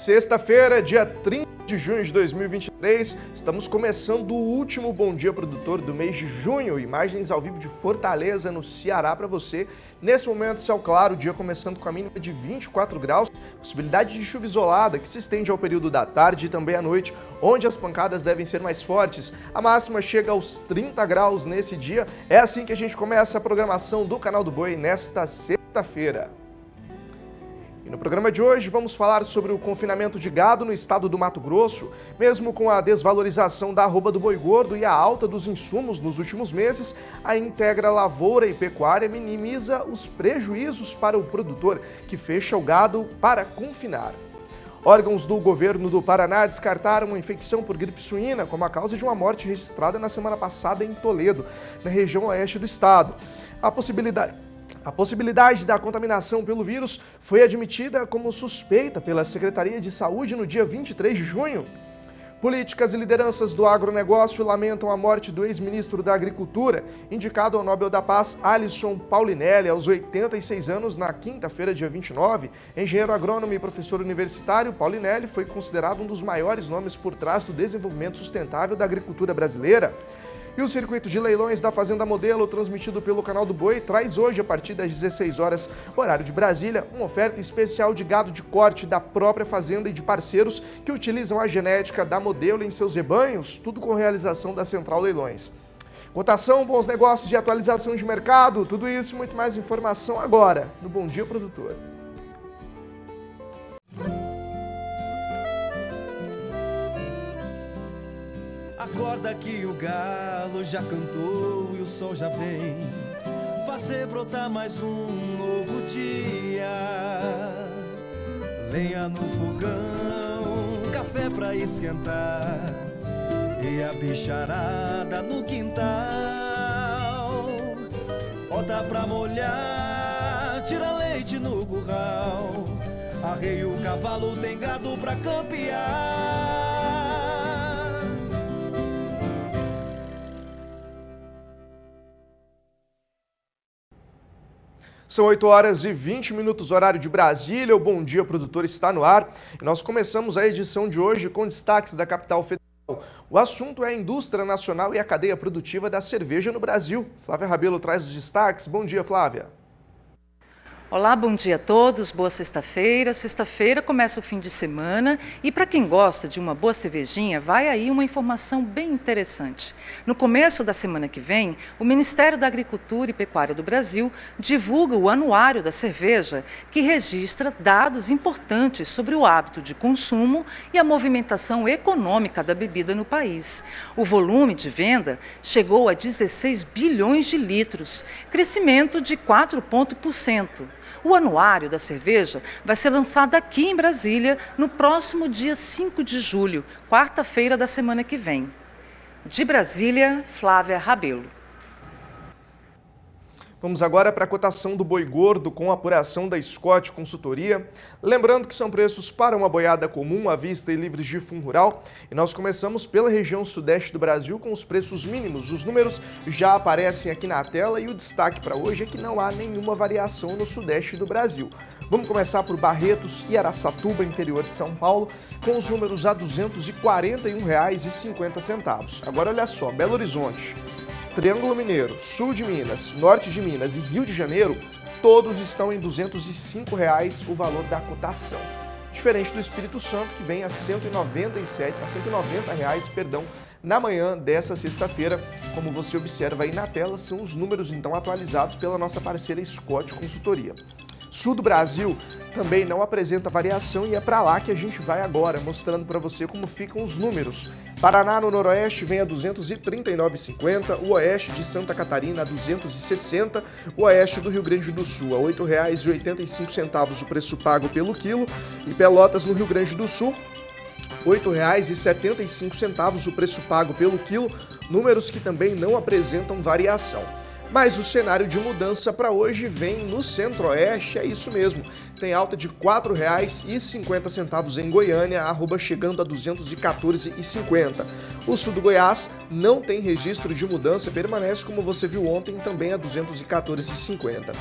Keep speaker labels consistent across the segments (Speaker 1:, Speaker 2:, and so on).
Speaker 1: Sexta-feira, dia 30 de junho de 2023, estamos começando o último Bom Dia Produtor do mês de junho. Imagens ao vivo de Fortaleza, no Ceará, para você. Nesse momento, céu claro, o dia começando com a mínima de 24 graus, possibilidade de chuva isolada que se estende ao período da tarde e também à noite, onde as pancadas devem ser mais fortes. A máxima chega aos 30 graus nesse dia. É assim que a gente começa a programação do Canal do Boi nesta sexta-feira. No programa de hoje vamos falar sobre o confinamento de gado no estado do Mato Grosso. Mesmo com a desvalorização da arroba do boi gordo e a alta dos insumos nos últimos meses, a Integra Lavoura e Pecuária minimiza os prejuízos para o produtor, que fecha o gado para confinar. Órgãos do governo do Paraná descartaram uma infecção por gripe suína como a causa de uma morte registrada na semana passada em Toledo, na região oeste do estado. A possibilidade da contaminação pelo vírus foi admitida como suspeita pela Secretaria de Saúde no dia 23 de junho. Políticas e lideranças do agronegócio lamentam a morte do ex-ministro da Agricultura, indicado ao Nobel da Paz, Alisson Paulinelli, aos 86 anos, na quinta-feira, dia 29. Engenheiro agrônomo e professor universitário, Paulinelli foi considerado um dos maiores nomes por trás do desenvolvimento sustentável da agricultura brasileira. E o circuito de leilões da Fazenda Modelo, transmitido pelo Canal do Boi, traz hoje, a partir das 16 horas, horário de Brasília, uma oferta especial de gado de corte da própria fazenda e de parceiros que utilizam a genética da Modelo em seus rebanhos, tudo com realização da Central Leilões. Cotação, bons negócios e atualização de mercado, tudo isso e muito mais informação agora, no Bom Dia Produtor.
Speaker 2: Acorda que o galo já cantou e o sol já vem fazer brotar mais um novo dia. Lenha no fogão, café pra esquentar e a bicharada no quintal. Bota pra molhar, tira leite no curral, arreia o cavalo, tem gado pra campear.
Speaker 1: São 8 horas e 20 minutos, horário de Brasília. O Bom Dia Produtor está no ar. E nós começamos a edição de hoje com destaques da capital federal. O assunto é a indústria nacional e a cadeia produtiva da cerveja no Brasil. Flávia Rabelo traz os destaques. Bom dia, Flávia.
Speaker 3: Olá, bom dia a todos, boa sexta-feira. Sexta-feira começa o fim de semana e para quem gosta de uma boa cervejinha, vai aí uma informação bem interessante. No começo da semana que vem, o Ministério da Agricultura e Pecuária do Brasil divulga o Anuário da Cerveja, que registra dados importantes sobre o hábito de consumo e a movimentação econômica da bebida no país. O volume de venda chegou a 16 bilhões de litros, crescimento de 4%. O Anuário da Cerveja vai ser lançado aqui em Brasília no próximo dia 5 de julho, quarta-feira da semana que vem. De Brasília, Flávia Rabelo.
Speaker 1: Vamos agora para a cotação do boi gordo com a apuração da Scott Consultoria. Lembrando que são preços para uma boiada comum, à vista e livres de fundo rural. E nós começamos pela região sudeste do Brasil com os preços mínimos. Os números já aparecem aqui na tela e o destaque para hoje é que não há nenhuma variação no sudeste do Brasil. Vamos começar por Barretos e Araçatuba, interior de São Paulo, com os números a R$ 241,50. Agora olha só, Belo Horizonte, Triângulo Mineiro, Sul de Minas, Norte de Minas e Rio de Janeiro, todos estão em R$ 205 o valor da cotação. Diferente do Espírito Santo, que vem a R$ 190 na manhã dessa sexta-feira. Como você observa aí na tela, são os números então atualizados pela nossa parceira Scott Consultoria. Sul do Brasil também não apresenta variação e é para lá que a gente vai agora, mostrando para você como ficam os números. Paraná no Noroeste vem a R$ 239,50, o Oeste de Santa Catarina a R$ 260, o Oeste do Rio Grande do Sul a R$ 8,85 o preço pago pelo quilo e Pelotas no Rio Grande do Sul R$ 8,75 o preço pago pelo quilo, números que também não apresentam variação. Mas o cenário de mudança para hoje vem no Centro-Oeste, é isso mesmo. Tem alta de R$ 4,50 em Goiânia, arroba chegando a R$ 214,50. O sul do Goiás não tem registro de mudança, permanece como você viu ontem, também a R$ 214,50.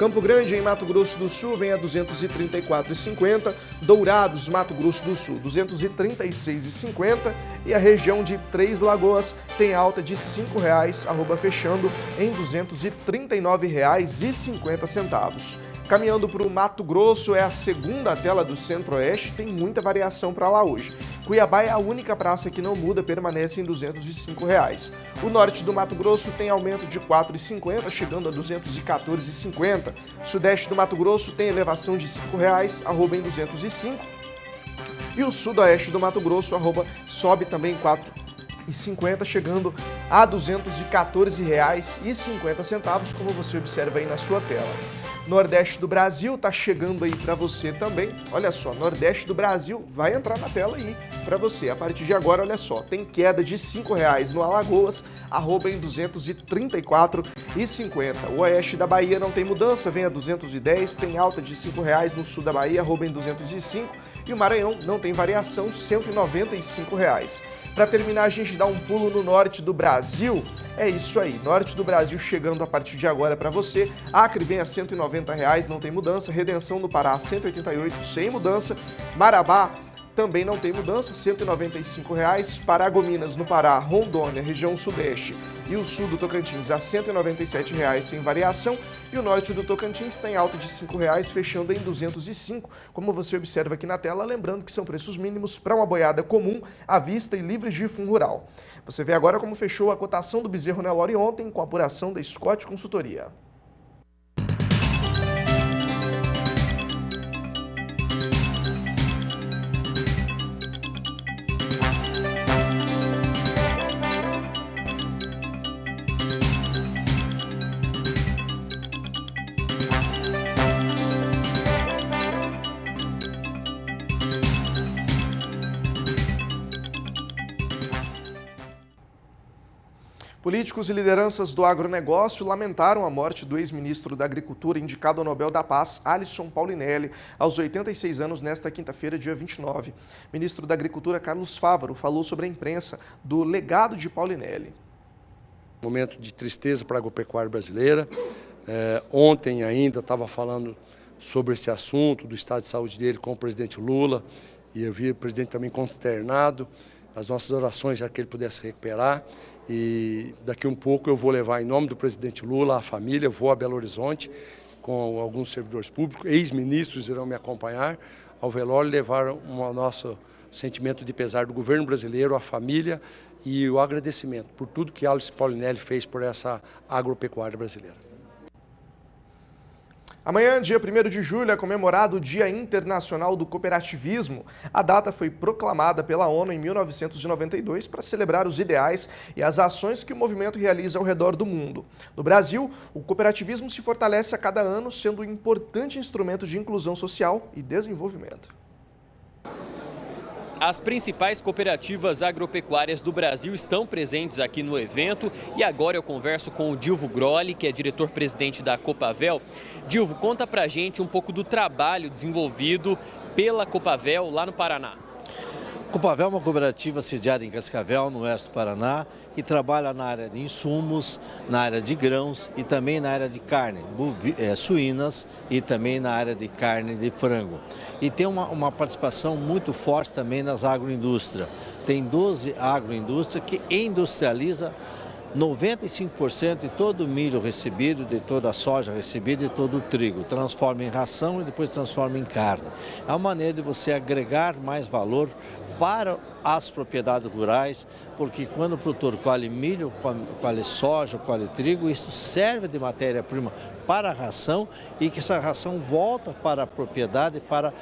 Speaker 1: Campo Grande, em Mato Grosso do Sul, vem a R$ 234,50. Dourados, Mato Grosso do Sul, R$ 236,50. E a região de Três Lagoas tem alta de R$ 5,00, fechando em R$ 239,50. Caminhando para o Mato Grosso, é a segunda tela do Centro-Oeste, tem muita variação para lá hoje. Cuiabá é a única praça que não muda, permanece em R$ 205,00. O norte do Mato Grosso tem aumento de R$ 4,50, chegando a R$ 214,50. Sudeste do Mato Grosso tem elevação de R$ 5,00, em R$ 205. E o sudoeste do Mato Grosso, sobe também R$ 4,50, chegando a R$ 214,50, como você observa aí na sua tela. Nordeste do Brasil está chegando aí para você também. Olha só, Nordeste do Brasil vai entrar na tela aí para você. A partir de agora, olha só, tem queda de R$ 5,00 no Alagoas, em R$ 234,50. O Oeste da Bahia não tem mudança, vem a R$ 210, tem alta de R$ 5,00 no Sul da Bahia, em R$ 205. E o Maranhão não tem variação, R$ 195,00. Para terminar, a gente dá um pulo no norte do Brasil. É isso aí, norte do Brasil chegando a partir de agora para você. Acre vem a R$ 190,00, não tem mudança. Redenção no Pará, R$ 188,00, sem mudança. Marabá também não tem mudança, R$ 195,00. Paragominas no Pará, Rondônia, região sudeste e o sul do Tocantins a R$ 197,00, sem variação. E o norte do Tocantins tem alta de R$ 5,00, fechando em R$ 205, como você observa aqui na tela, lembrando que são preços mínimos para uma boiada comum, à vista e livres de fundo rural. Você vê agora como fechou a cotação do bezerro Nelore ontem com a apuração da Scott Consultoria. Políticos e lideranças do agronegócio lamentaram a morte do ex-ministro da Agricultura, indicado ao Nobel da Paz, Alisson Paulinelli, aos 86 anos, nesta quinta-feira, dia 29. O ministro da Agricultura, Carlos Fávaro, falou sobre a imprensa do legado de Paulinelli.
Speaker 4: Momento de tristeza para a agropecuária brasileira. Ontem ainda estava falando sobre esse assunto, do estado de saúde dele com o presidente Lula, e eu vi o presidente também consternado. As nossas orações é que ele pudesse recuperar. E daqui um pouco eu vou levar, em nome do presidente Lula, a família, vou a Belo Horizonte com alguns servidores públicos, ex-ministros irão me acompanhar ao velório, levar o nosso sentimento de pesar do governo brasileiro, a família e o agradecimento por tudo que Alisson Paulinelli fez por essa agropecuária brasileira.
Speaker 1: Amanhã, dia 1º de julho, é comemorado o Dia Internacional do Cooperativismo. A data foi proclamada pela ONU em 1992 para celebrar os ideais e as ações que o movimento realiza ao redor do mundo. No Brasil, o cooperativismo se fortalece a cada ano, sendo um importante instrumento de inclusão social e desenvolvimento.
Speaker 5: As principais cooperativas agropecuárias do Brasil estão presentes aqui no evento e agora eu converso com o Dilvo Grolli, que é diretor-presidente da Copavel. Dilvo, conta pra gente um pouco do trabalho desenvolvido pela Copavel lá no Paraná.
Speaker 6: Copavel é uma cooperativa sediada em Cascavel, no oeste do Paraná, que trabalha na área de insumos, na área de grãos e também na área de carne, suínas e também na área de carne de frango. E tem uma participação muito forte também nas agroindústrias. Tem 12 agroindústrias que industrializa 95% de todo o milho recebido, de toda a soja recebida e de todo o trigo. Transforma em ração e depois transforma em carne. É uma maneira de você agregar mais valor para as propriedades rurais, porque quando o produtor colhe milho, colhe soja, colhe trigo, isso serve de matéria-prima para a ração e que essa ração volta para a propriedade para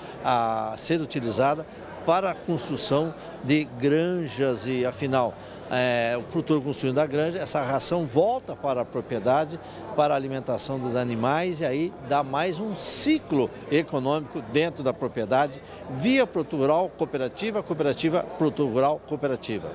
Speaker 6: ser utilizada para a construção de granjas e, afinal, o produtor construindo a granja, essa ração volta para a propriedade, para a alimentação dos animais e aí dá mais um ciclo econômico dentro da propriedade, via produtor rural cooperativa, cooperativa, produtor rural cooperativa.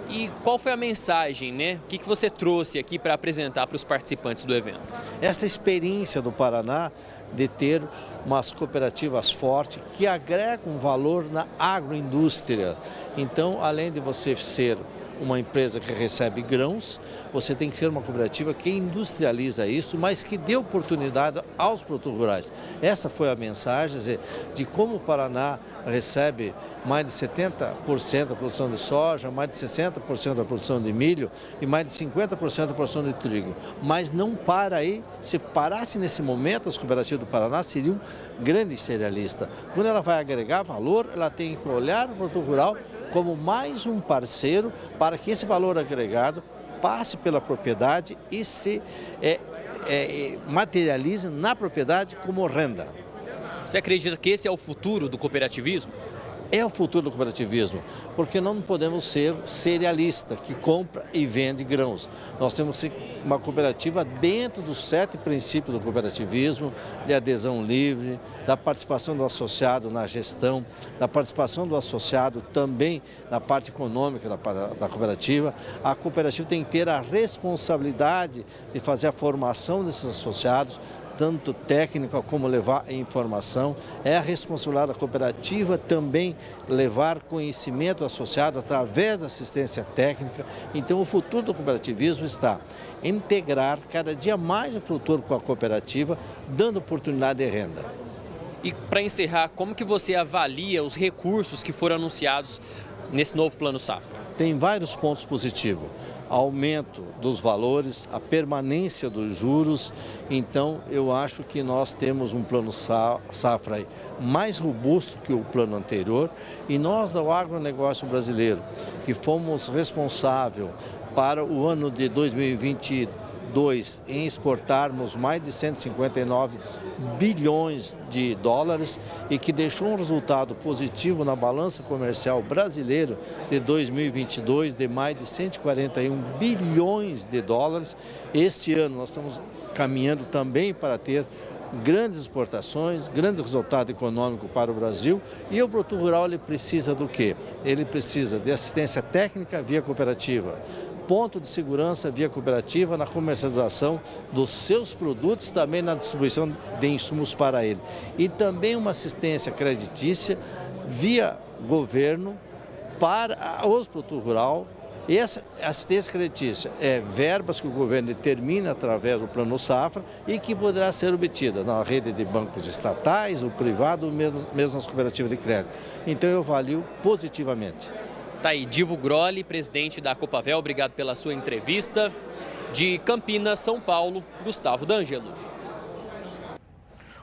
Speaker 5: E qual foi a mensagem, né? O que você trouxe aqui para apresentar para os participantes do evento?
Speaker 6: Esta experiência do Paraná de ter umas cooperativas fortes que agregam valor na agroindústria. Então, além de você ser uma empresa que recebe grãos, você tem que ser uma cooperativa que industrializa isso, mas que dê oportunidade aos produtores rurais. Essa foi a mensagem, quer dizer, de como o Paraná recebe mais de 70% da produção de soja, mais de 60% da produção de milho e mais de 50% da produção de trigo. Mas não para aí. Se parasse nesse momento, as cooperativas do Paraná seriam grandes cerealistas. Quando ela vai agregar valor, ela tem que olhar o produtor rural como mais um parceiro para que esse valor agregado passe pela propriedade e se materialize na propriedade como renda.
Speaker 5: Você acredita que esse é o futuro do cooperativismo?
Speaker 6: É o futuro do cooperativismo, porque não podemos ser cerealista, que compra e vende grãos. Nós temos que ser uma cooperativa dentro dos 7 princípios do cooperativismo, de adesão livre, da participação do associado na gestão, da participação do associado também na parte econômica da cooperativa. A cooperativa tem que ter a responsabilidade de fazer a formação desses associados, tanto técnica como levar informação. É a responsabilidade da cooperativa também levar conhecimento associado através da assistência técnica. Então, o futuro do cooperativismo está em integrar cada dia mais o produtor com a cooperativa, dando oportunidade de renda.
Speaker 5: E para encerrar, como que você avalia os recursos que foram anunciados nesse novo Plano Safra?
Speaker 6: Tem vários pontos positivos. Aumento dos valores, a permanência dos juros. Então, eu acho que nós temos um plano safra mais robusto que o plano anterior. E nós, do agronegócio brasileiro, que fomos responsáveis para o ano de 2022 em exportarmos mais de 159 bilhões de dólares e que deixou um resultado positivo na balança comercial brasileira de 2022 de mais de 141 bilhões de dólares. Este ano nós estamos caminhando também para ter grandes exportações, grandes resultados econômicos para o Brasil. E o produtor rural ele precisa do quê? Ele precisa de assistência técnica via cooperativa, ponto de segurança via cooperativa na comercialização dos seus produtos, também na distribuição de insumos para ele. E também uma assistência creditícia via governo para os produtores rurais. E essa assistência creditícia é verbas que o governo determina através do Plano Safra e que poderá ser obtida na rede de bancos estatais, ou privado, ou mesmo nas cooperativas de crédito. Então eu avalio positivamente.
Speaker 5: Tá aí, Dilvo Grolli, presidente da Copavel, obrigado pela sua entrevista. De Campinas, São Paulo, Gustavo D'Angelo.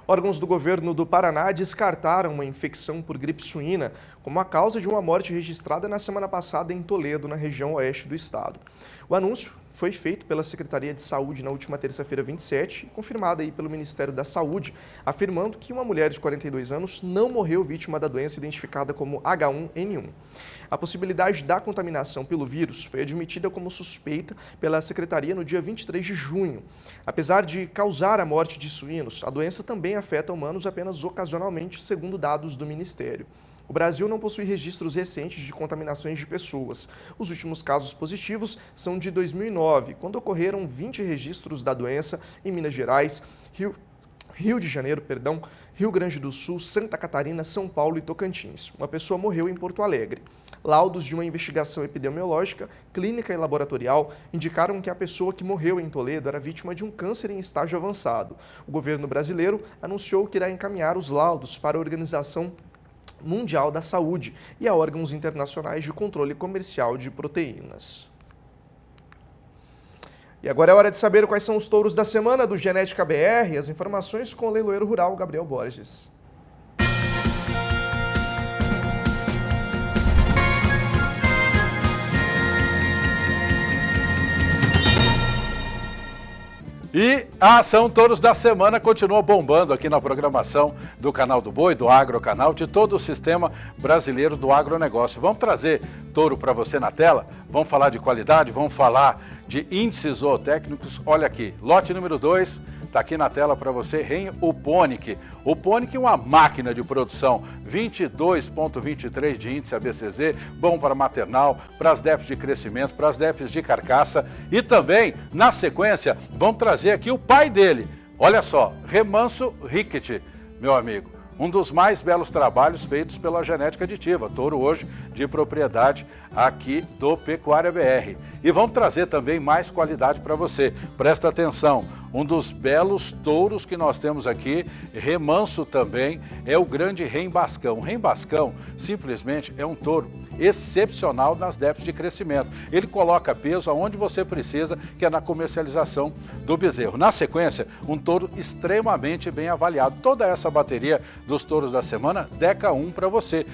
Speaker 1: Órgãos do governo do Paraná descartaram uma infecção por gripe suína como a causa de uma morte registrada na semana passada em Toledo, na região oeste do estado. O anúncio foi feito pela Secretaria de Saúde na última terça-feira 27 e confirmado aí pelo Ministério da Saúde, afirmando que uma mulher de 42 anos não morreu vítima da doença identificada como H1N1. A possibilidade da contaminação pelo vírus foi admitida como suspeita pela Secretaria no dia 23 de junho. Apesar de causar a morte de suínos, a doença também afeta humanos apenas ocasionalmente, segundo dados do Ministério. O Brasil não possui registros recentes de contaminações de pessoas. Os últimos casos positivos são de 2009, quando ocorreram 20 registros da doença em Minas Gerais, Rio de Janeiro, Rio Grande do Sul, Santa Catarina, São Paulo e Tocantins. Uma pessoa morreu em Porto Alegre. Laudos de uma investigação epidemiológica, clínica e laboratorial indicaram que a pessoa que morreu em Toledo era vítima de um câncer em estágio avançado. O governo brasileiro anunciou que irá encaminhar os laudos para a Organização Mundial da Saúde e a órgãos internacionais de controle comercial de proteínas. E agora é hora de saber quais são os touros da semana do Genética BR. As informações com o leiloeiro rural Gabriel Borges.
Speaker 7: E a ação Touros da Semana continua bombando aqui na programação do Canal do Boi, do Agrocanal, de todo o sistema brasileiro do agronegócio. Vamos trazer touro para você na tela, vamos falar de qualidade, vamos falar de índices zootécnicos. Olha aqui, lote número 2, está aqui na tela para você, Renho Uponic. Uponic é uma máquina de produção, 22,23 de índice ABCZ, bom para maternal, para as déficits de crescimento, para as déficits de carcaça. E também, na sequência, vamos trazer aqui o pai dele. Olha só, Remanso Rickett, meu amigo. um dos mais belos trabalhos feitos pela Genética Aditiva, touro hoje de propriedade aqui do Pecuária BR. E vamos trazer também mais qualidade para você. Presta atenção, um dos belos touros que nós temos aqui, remanso também, é o grande Rembascão. O Rembascão simplesmente é um touro excepcional nas débitos de crescimento. Ele coloca peso aonde você precisa, que é na comercialização do bezerro. Na sequência, um touro extremamente bem avaliado. Toda essa bateria dos touros da semana, Deca 1 para você.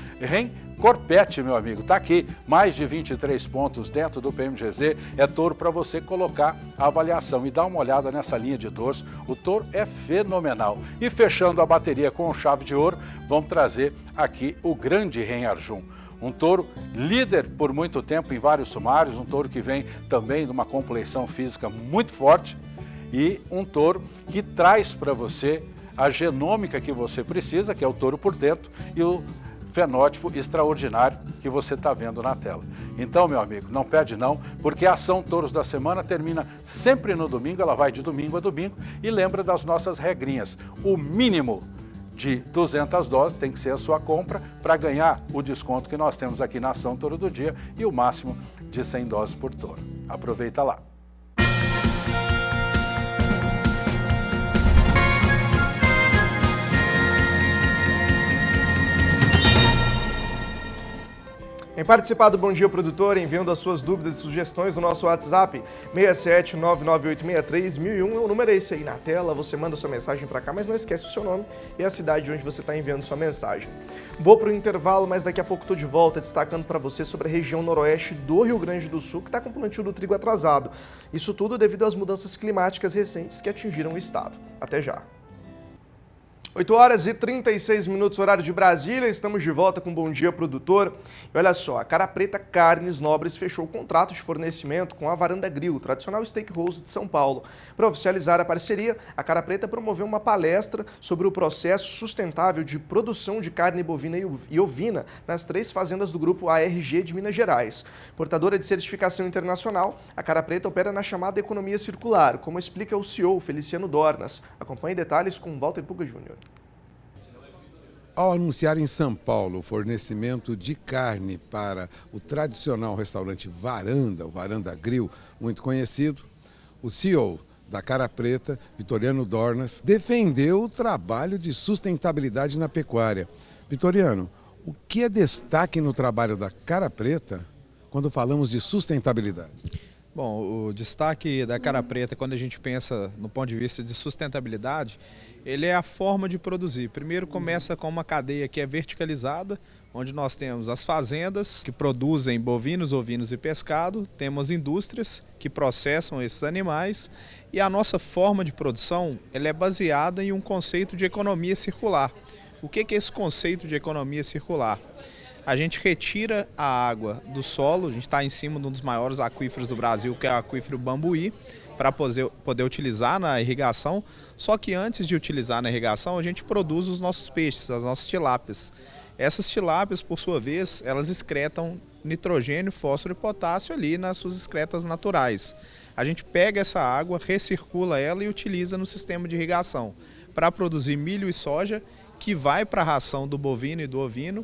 Speaker 7: Corpete, meu amigo, tá aqui, mais de 23 pontos dentro do PMGZ, é touro para você colocar a avaliação e dar uma olhada nessa linha de dorso, o touro é fenomenal. E fechando a bateria com chave de ouro, vamos trazer aqui o grande Ren Arjun. Um touro líder por muito tempo em vários sumários, um touro que vem também de uma compleição física muito forte e um touro que traz para você a genômica que você precisa, que é o touro por dentro, e o fenótipo extraordinário que você está vendo na tela. Então, meu amigo, não perde não, porque a ação Touros da Semana termina sempre no domingo, ela vai de domingo a domingo, e lembra das nossas regrinhas. O mínimo de 200 doses tem que ser a sua compra para ganhar o desconto que nós temos aqui na ação Touro do Dia e o máximo de 100 doses por touro. Aproveita lá.
Speaker 1: Em participar do Bom Dia Produtor, enviando as suas dúvidas e sugestões no nosso WhatsApp, 67998631001, o número é esse aí na tela, você manda sua mensagem para cá, mas não esquece o seu nome e a cidade onde você está enviando sua mensagem. Vou para o intervalo, mas daqui a pouco estou de volta destacando para você sobre a região noroeste do Rio Grande do Sul, que está com o plantio do trigo atrasado. Isso tudo devido às mudanças climáticas recentes que atingiram o estado. Até já. 8 horas e 36 minutos, horário de Brasília, estamos de volta com Bom Dia Produtor. E olha só, a Cara Preta Carnes Nobres fechou o contrato de fornecimento com a Varanda Grill, tradicional steakhouse de São Paulo. Para oficializar a parceria, a Cara Preta promoveu uma palestra sobre o processo sustentável de produção de carne bovina e ovina nas 3 fazendas do grupo ARG de Minas Gerais. Portadora de certificação internacional, a Cara Preta opera na chamada economia circular, como explica o CEO Feliciano Dornas. Acompanhe detalhes com Walter Puga Júnior.
Speaker 8: Ao anunciar em São Paulo o fornecimento de carne para o tradicional restaurante Varanda, o Varanda Grill, muito conhecido, o CEO da Cara Preta, Vitoriano Dornas, defendeu o trabalho de sustentabilidade na pecuária. Vitoriano, o que é destaque no trabalho da Cara Preta quando falamos de sustentabilidade?
Speaker 9: Bom, o destaque da Cara Preta, quando a gente pensa no ponto de vista de sustentabilidade, ele é a forma de produzir. Primeiro começa com uma cadeia que é verticalizada, onde nós temos as fazendas que produzem bovinos, ovinos e pescado, temos indústrias que processam esses animais e a nossa forma de produção ela é baseada em um conceito de economia circular. O que é esse conceito de economia circular? A gente retira a água do solo, a gente está em cima de um dos maiores aquíferos do Brasil, que é o aquífero Bambuí, para poder utilizar na irrigação. Só que antes de utilizar na irrigação, a gente produz os nossos peixes, as nossas tilápias. Essas tilápias, por sua vez, elas excretam nitrogênio, fósforo e potássio ali nas suas excretas naturais. A gente pega essa água, recircula ela e utiliza no sistema de irrigação para produzir milho e soja, que vai para a ração do bovino e do ovino.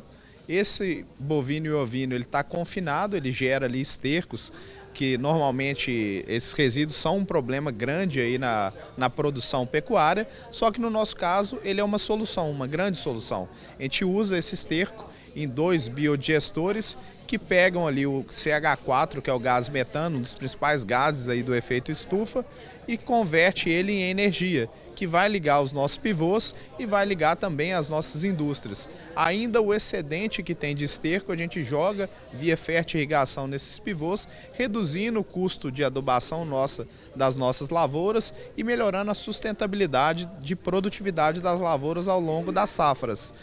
Speaker 9: Esse bovino e ovino ele está confinado, ele gera ali estercos, que normalmente esses resíduos são um problema grande aí na produção pecuária, só que no nosso caso ele é uma solução, uma grande solução. A gente usa esse esterco em 2 biodigestores que pegam ali o CH4, que é o gás metano, um dos principais gases aí do efeito estufa, e converte ele em energia, que vai ligar os nossos pivôs e vai ligar também as nossas indústrias. Ainda o excedente que tem de esterco a gente joga via fertirrigação nesses pivôs, reduzindo o custo de adubação das nossas lavouras e melhorando a sustentabilidade de produtividade das lavouras ao longo das safras.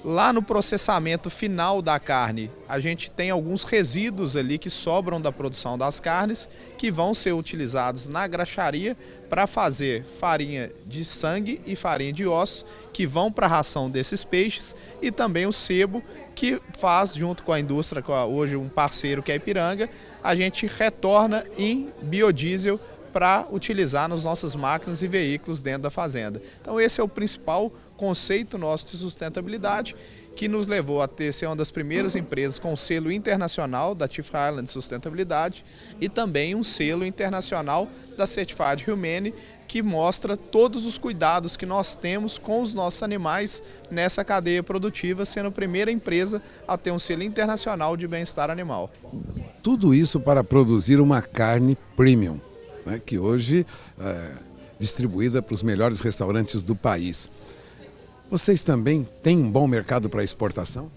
Speaker 9: Lá no processamento final da carne, a gente tem alguns resíduos ali que sobram da produção das carnes, que vão ser utilizados na graxaria para fazer farinha de sangue e farinha de ossos, que vão para a ração desses peixes, e também o sebo, que faz, junto com a indústria, hoje um parceiro que é a Ipiranga, a gente retorna em biodiesel para utilizar nas nossas máquinas e veículos dentro da fazenda. Então esse é o principal conceito nosso de sustentabilidade, que nos levou a ser uma das primeiras empresas com selo internacional da TÜV Rheinland de sustentabilidade e também um selo internacional da Certified Humane, que mostra todos os cuidados que nós temos com os nossos animais nessa cadeia produtiva, sendo a primeira empresa a ter um selo internacional de bem-estar animal.
Speaker 8: Tudo isso para produzir uma carne premium, né, que hoje é distribuída para os melhores restaurantes do país. Vocês também têm um bom mercado para exportação?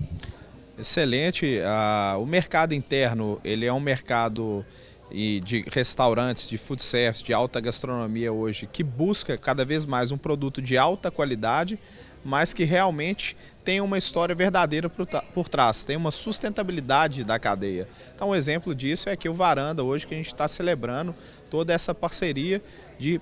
Speaker 9: Excelente. O mercado interno, ele é um mercado de restaurantes, de food service, de alta gastronomia hoje, que busca cada vez mais um produto de alta qualidade, mas que realmente tem uma história verdadeira por trás, tem uma sustentabilidade da cadeia. Então, um exemplo disso é aqui o Varanda, hoje, que a gente está celebrando toda essa parceria de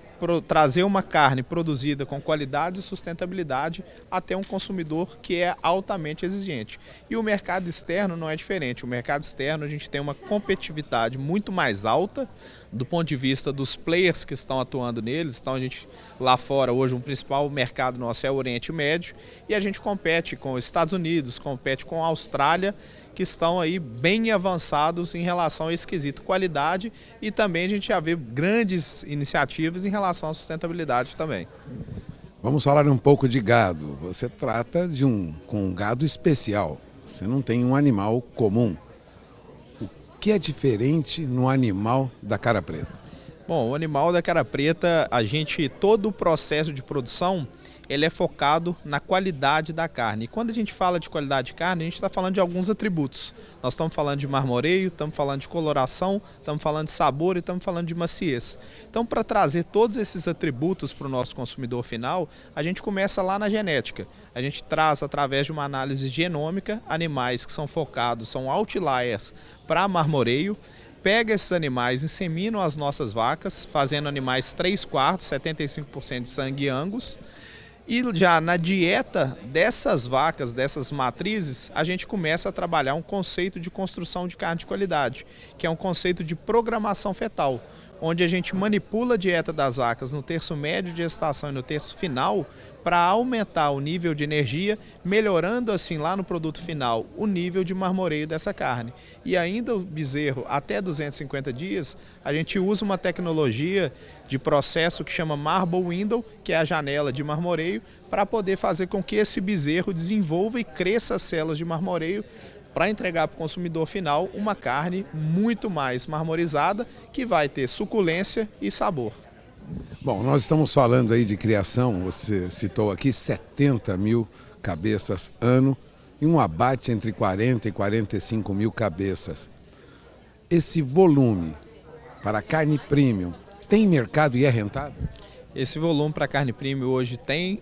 Speaker 9: trazer uma carne produzida com qualidade e sustentabilidade até um consumidor que é altamente exigente. E o mercado externo não é diferente. O mercado externo a gente tem uma competitividade muito mais alta do ponto de vista dos players que estão atuando neles. Então a gente lá fora hoje o principal mercado nosso é o Oriente Médio e a gente compete com os Estados Unidos, compete com a Austrália, que estão aí bem avançados em relação a esse quesito qualidade, e também a gente já vê grandes iniciativas em relação à sustentabilidade também.
Speaker 8: Vamos falar um pouco de gado. Você trata com um gado especial, você não tem um animal comum. O que é diferente no animal da cara preta?
Speaker 9: Bom, o animal da cara preta, todo o processo de produção, ele é focado na qualidade da carne. E quando a gente fala de qualidade de carne, a gente está falando de alguns atributos. Nós estamos falando de marmoreio, estamos falando de coloração, estamos falando de sabor e estamos falando de maciez. Então, para trazer todos esses atributos para o nosso consumidor final, a gente começa lá na genética. A gente traz, através de uma análise genômica, animais que são focados, são outliers para marmoreio, pega esses animais, inseminam as nossas vacas, fazendo animais 3/4, 75% de sangue Angus. E já na dieta dessas vacas, dessas matrizes, a gente começa a trabalhar um conceito de construção de carne de qualidade, que é um conceito de programação fetal, onde a gente manipula a dieta das vacas no terço médio de gestação e no terço final para aumentar o nível de energia, melhorando assim lá no produto final o nível de marmoreio dessa carne. E ainda o bezerro até 250 dias, a gente usa uma tecnologia de processo que chama Marble Window, que é a janela de marmoreio, para poder fazer com que esse bezerro desenvolva e cresça as células de marmoreio para entregar para o consumidor final uma carne muito mais marmorizada, que vai ter suculência e sabor.
Speaker 8: Bom, nós estamos falando aí de criação, você citou aqui 70 mil cabeças ano e um abate entre 40 e 45 mil cabeças. Esse volume para carne premium tem mercado e é rentável?
Speaker 9: Esse volume para carne premium hoje tem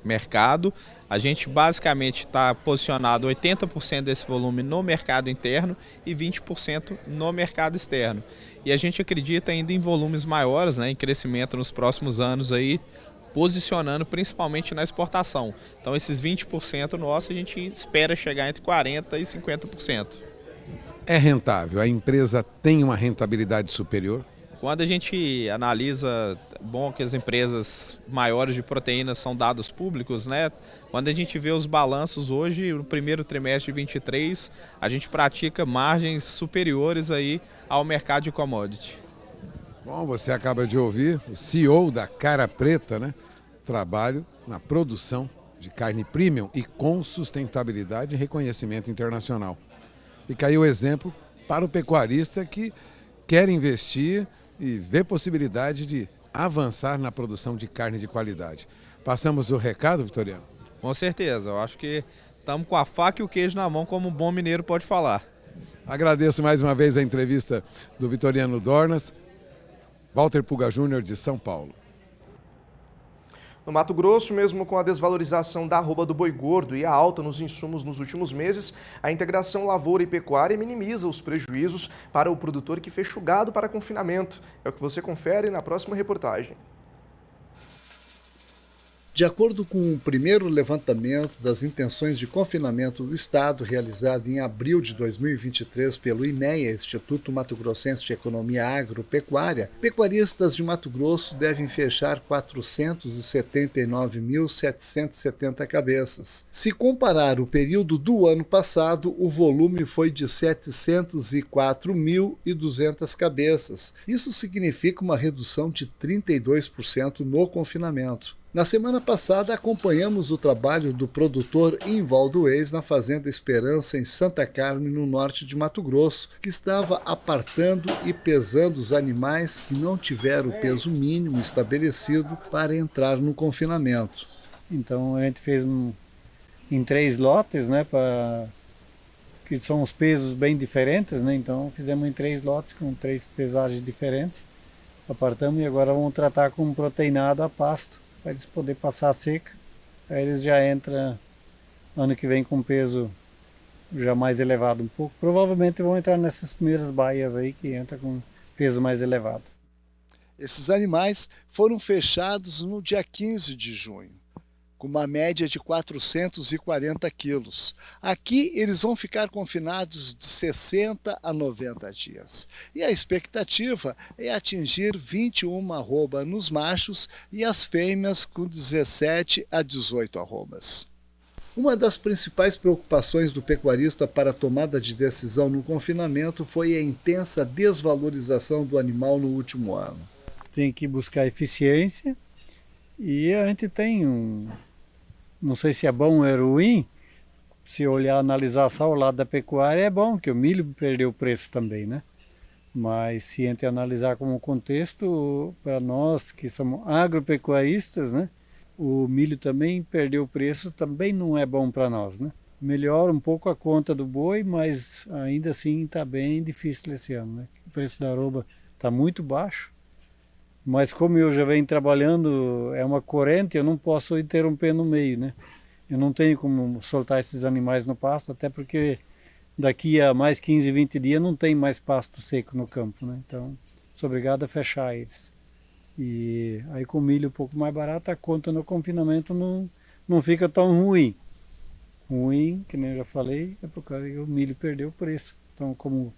Speaker 9: mercado. A gente basicamente está posicionado 80% desse volume no mercado interno e 20% no mercado externo. E a gente acredita ainda em volumes maiores, né, em crescimento nos próximos anos aí, posicionando principalmente na exportação. Então esses 20% nosso a gente espera chegar entre 40% e 50%.
Speaker 8: É rentável? A empresa tem uma rentabilidade superior?
Speaker 9: Quando a gente analisa, bom que as empresas maiores de proteínas são dados públicos, né? Quando a gente vê os balanços hoje, no primeiro trimestre de 23, a gente pratica margens superiores aí ao mercado de commodity.
Speaker 8: Bom, você acaba de ouvir o CEO da Cara Preta, né? Trabalho na produção de carne premium e com sustentabilidade e reconhecimento internacional. Fica aí o exemplo para o pecuarista que quer investir e vê possibilidade de avançar na produção de carne de qualidade. Passamos o recado, Vitoriano?
Speaker 9: Com certeza, eu acho que estamos com a faca e o queijo na mão, como um bom mineiro pode falar.
Speaker 8: Agradeço mais uma vez a entrevista do Vitoriano Dornas, Walter Puga Júnior, de São Paulo.
Speaker 1: No Mato Grosso, mesmo com a desvalorização da arroba do boi gordo e a alta nos insumos nos últimos meses, a integração lavoura e pecuária minimiza os prejuízos para o produtor que fechou o gado para confinamento. É o que você confere na próxima reportagem.
Speaker 10: De acordo com o primeiro levantamento das intenções de confinamento do Estado, realizado em abril de 2023 pelo IMEA, Instituto Mato Grossense de Economia Agropecuária, pecuaristas de Mato Grosso devem fechar 479.770 cabeças. Se comparar o período do ano passado, o volume foi de 704.200 cabeças. Isso significa uma redução de 32% no confinamento. Na semana passada, acompanhamos o trabalho do produtor Invaldo Eis na Fazenda Esperança, em Santa Carmen, no norte de Mato Grosso, que estava apartando e pesando os animais que não tiveram o peso mínimo estabelecido para entrar no confinamento.
Speaker 11: Então a gente fez em 3 lotes, né, que são os pesos bem diferentes, né? Então fizemos em 3 lotes com 3 pesagens diferentes, apartamos e agora vamos tratar com proteinado a pasto, para eles poderem passar a seca. Aí eles já entram ano que vem com peso já mais elevado um pouco. Provavelmente vão entrar nessas primeiras baias aí que entra com peso mais elevado.
Speaker 10: Esses animais foram fechados no dia 15 de junho, com uma média de 440 quilos. Aqui eles vão ficar confinados de 60 a 90 dias. E a expectativa é atingir 21 arrobas nos machos e as fêmeas com 17 a 18 arrobas. Uma das principais preocupações do pecuarista para a tomada de decisão no confinamento foi a intensa desvalorização do animal no último ano.
Speaker 11: Tem que buscar eficiência e a gente tem não sei se é bom ou é ruim, se olhar, analisar só o lado da pecuária, é bom, que o milho perdeu o preço também, né? Mas se a gente analisar como contexto, para nós que somos agropecuaristas, né? O milho também perdeu o preço, também não é bom para nós, né? Melhora um pouco a conta do boi, mas ainda assim está bem difícil esse ano, né? O preço da arroba está muito baixo. Mas como eu já venho trabalhando, é uma corrente, eu não posso interromper no meio, né? Eu não tenho como soltar esses animais no pasto, até porque daqui a mais 15, 20 dias não tem mais pasto seco no campo, né? Então, sou obrigado a fechar eles. E aí com milho um pouco mais barato, a conta no confinamento não fica tão ruim. Ruim, que nem eu já falei, é por causa que o milho perdeu o preço. Então, como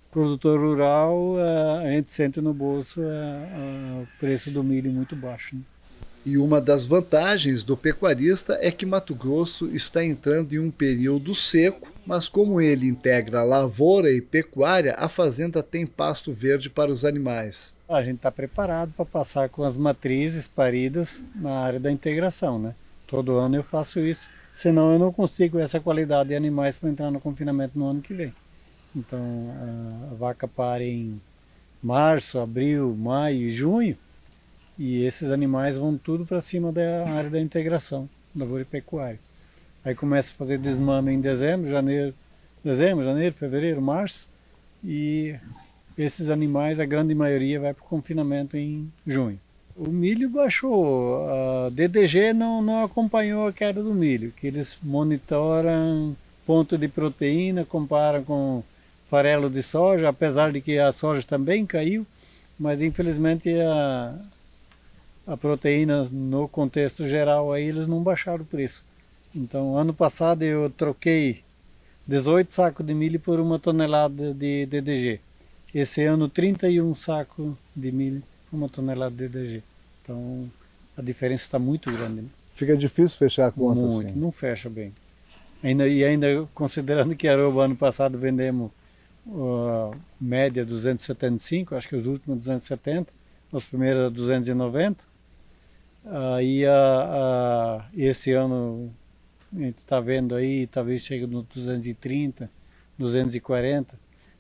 Speaker 11: produtor rural, a gente sente no bolso o preço do milho muito baixo, né?
Speaker 10: E uma das vantagens do pecuarista é que Mato Grosso está entrando em um período seco, mas como ele integra lavoura e pecuária, a fazenda tem pasto verde para os animais.
Speaker 11: A gente está preparado para passar com as matrizes paridas na área da integração, né? Todo ano eu faço isso, senão eu não consigo essa qualidade de animais para entrar no confinamento no ano que vem. Então a vaca para em março, abril, maio e junho, e esses animais vão tudo para cima da área da integração, lavoura e pecuária. Aí começa a fazer desmame em dezembro, janeiro, fevereiro, março, e esses animais, a grande maioria, vai para o confinamento em junho. O milho baixou, a DDG não acompanhou a queda do milho, que eles monitoram ponto de proteína, comparam com farelo de soja, apesar de que a soja também caiu, mas infelizmente a proteína no contexto geral aí eles não baixaram o preço. Então ano passado eu troquei 18 sacos de milho por 1 tonelada de DDG. Esse ano 31 sacos de milho por 1 tonelada de DDG. Então a diferença está muito grande, né?
Speaker 10: Fica difícil fechar a conta
Speaker 11: muito,
Speaker 10: assim.
Speaker 11: Não fecha bem. Ainda considerando que arroba ano passado vendemos média 275, acho que os últimos 270, os primeiros 290. Aí esse ano a gente está vendo aí, talvez chegue no 230, 240.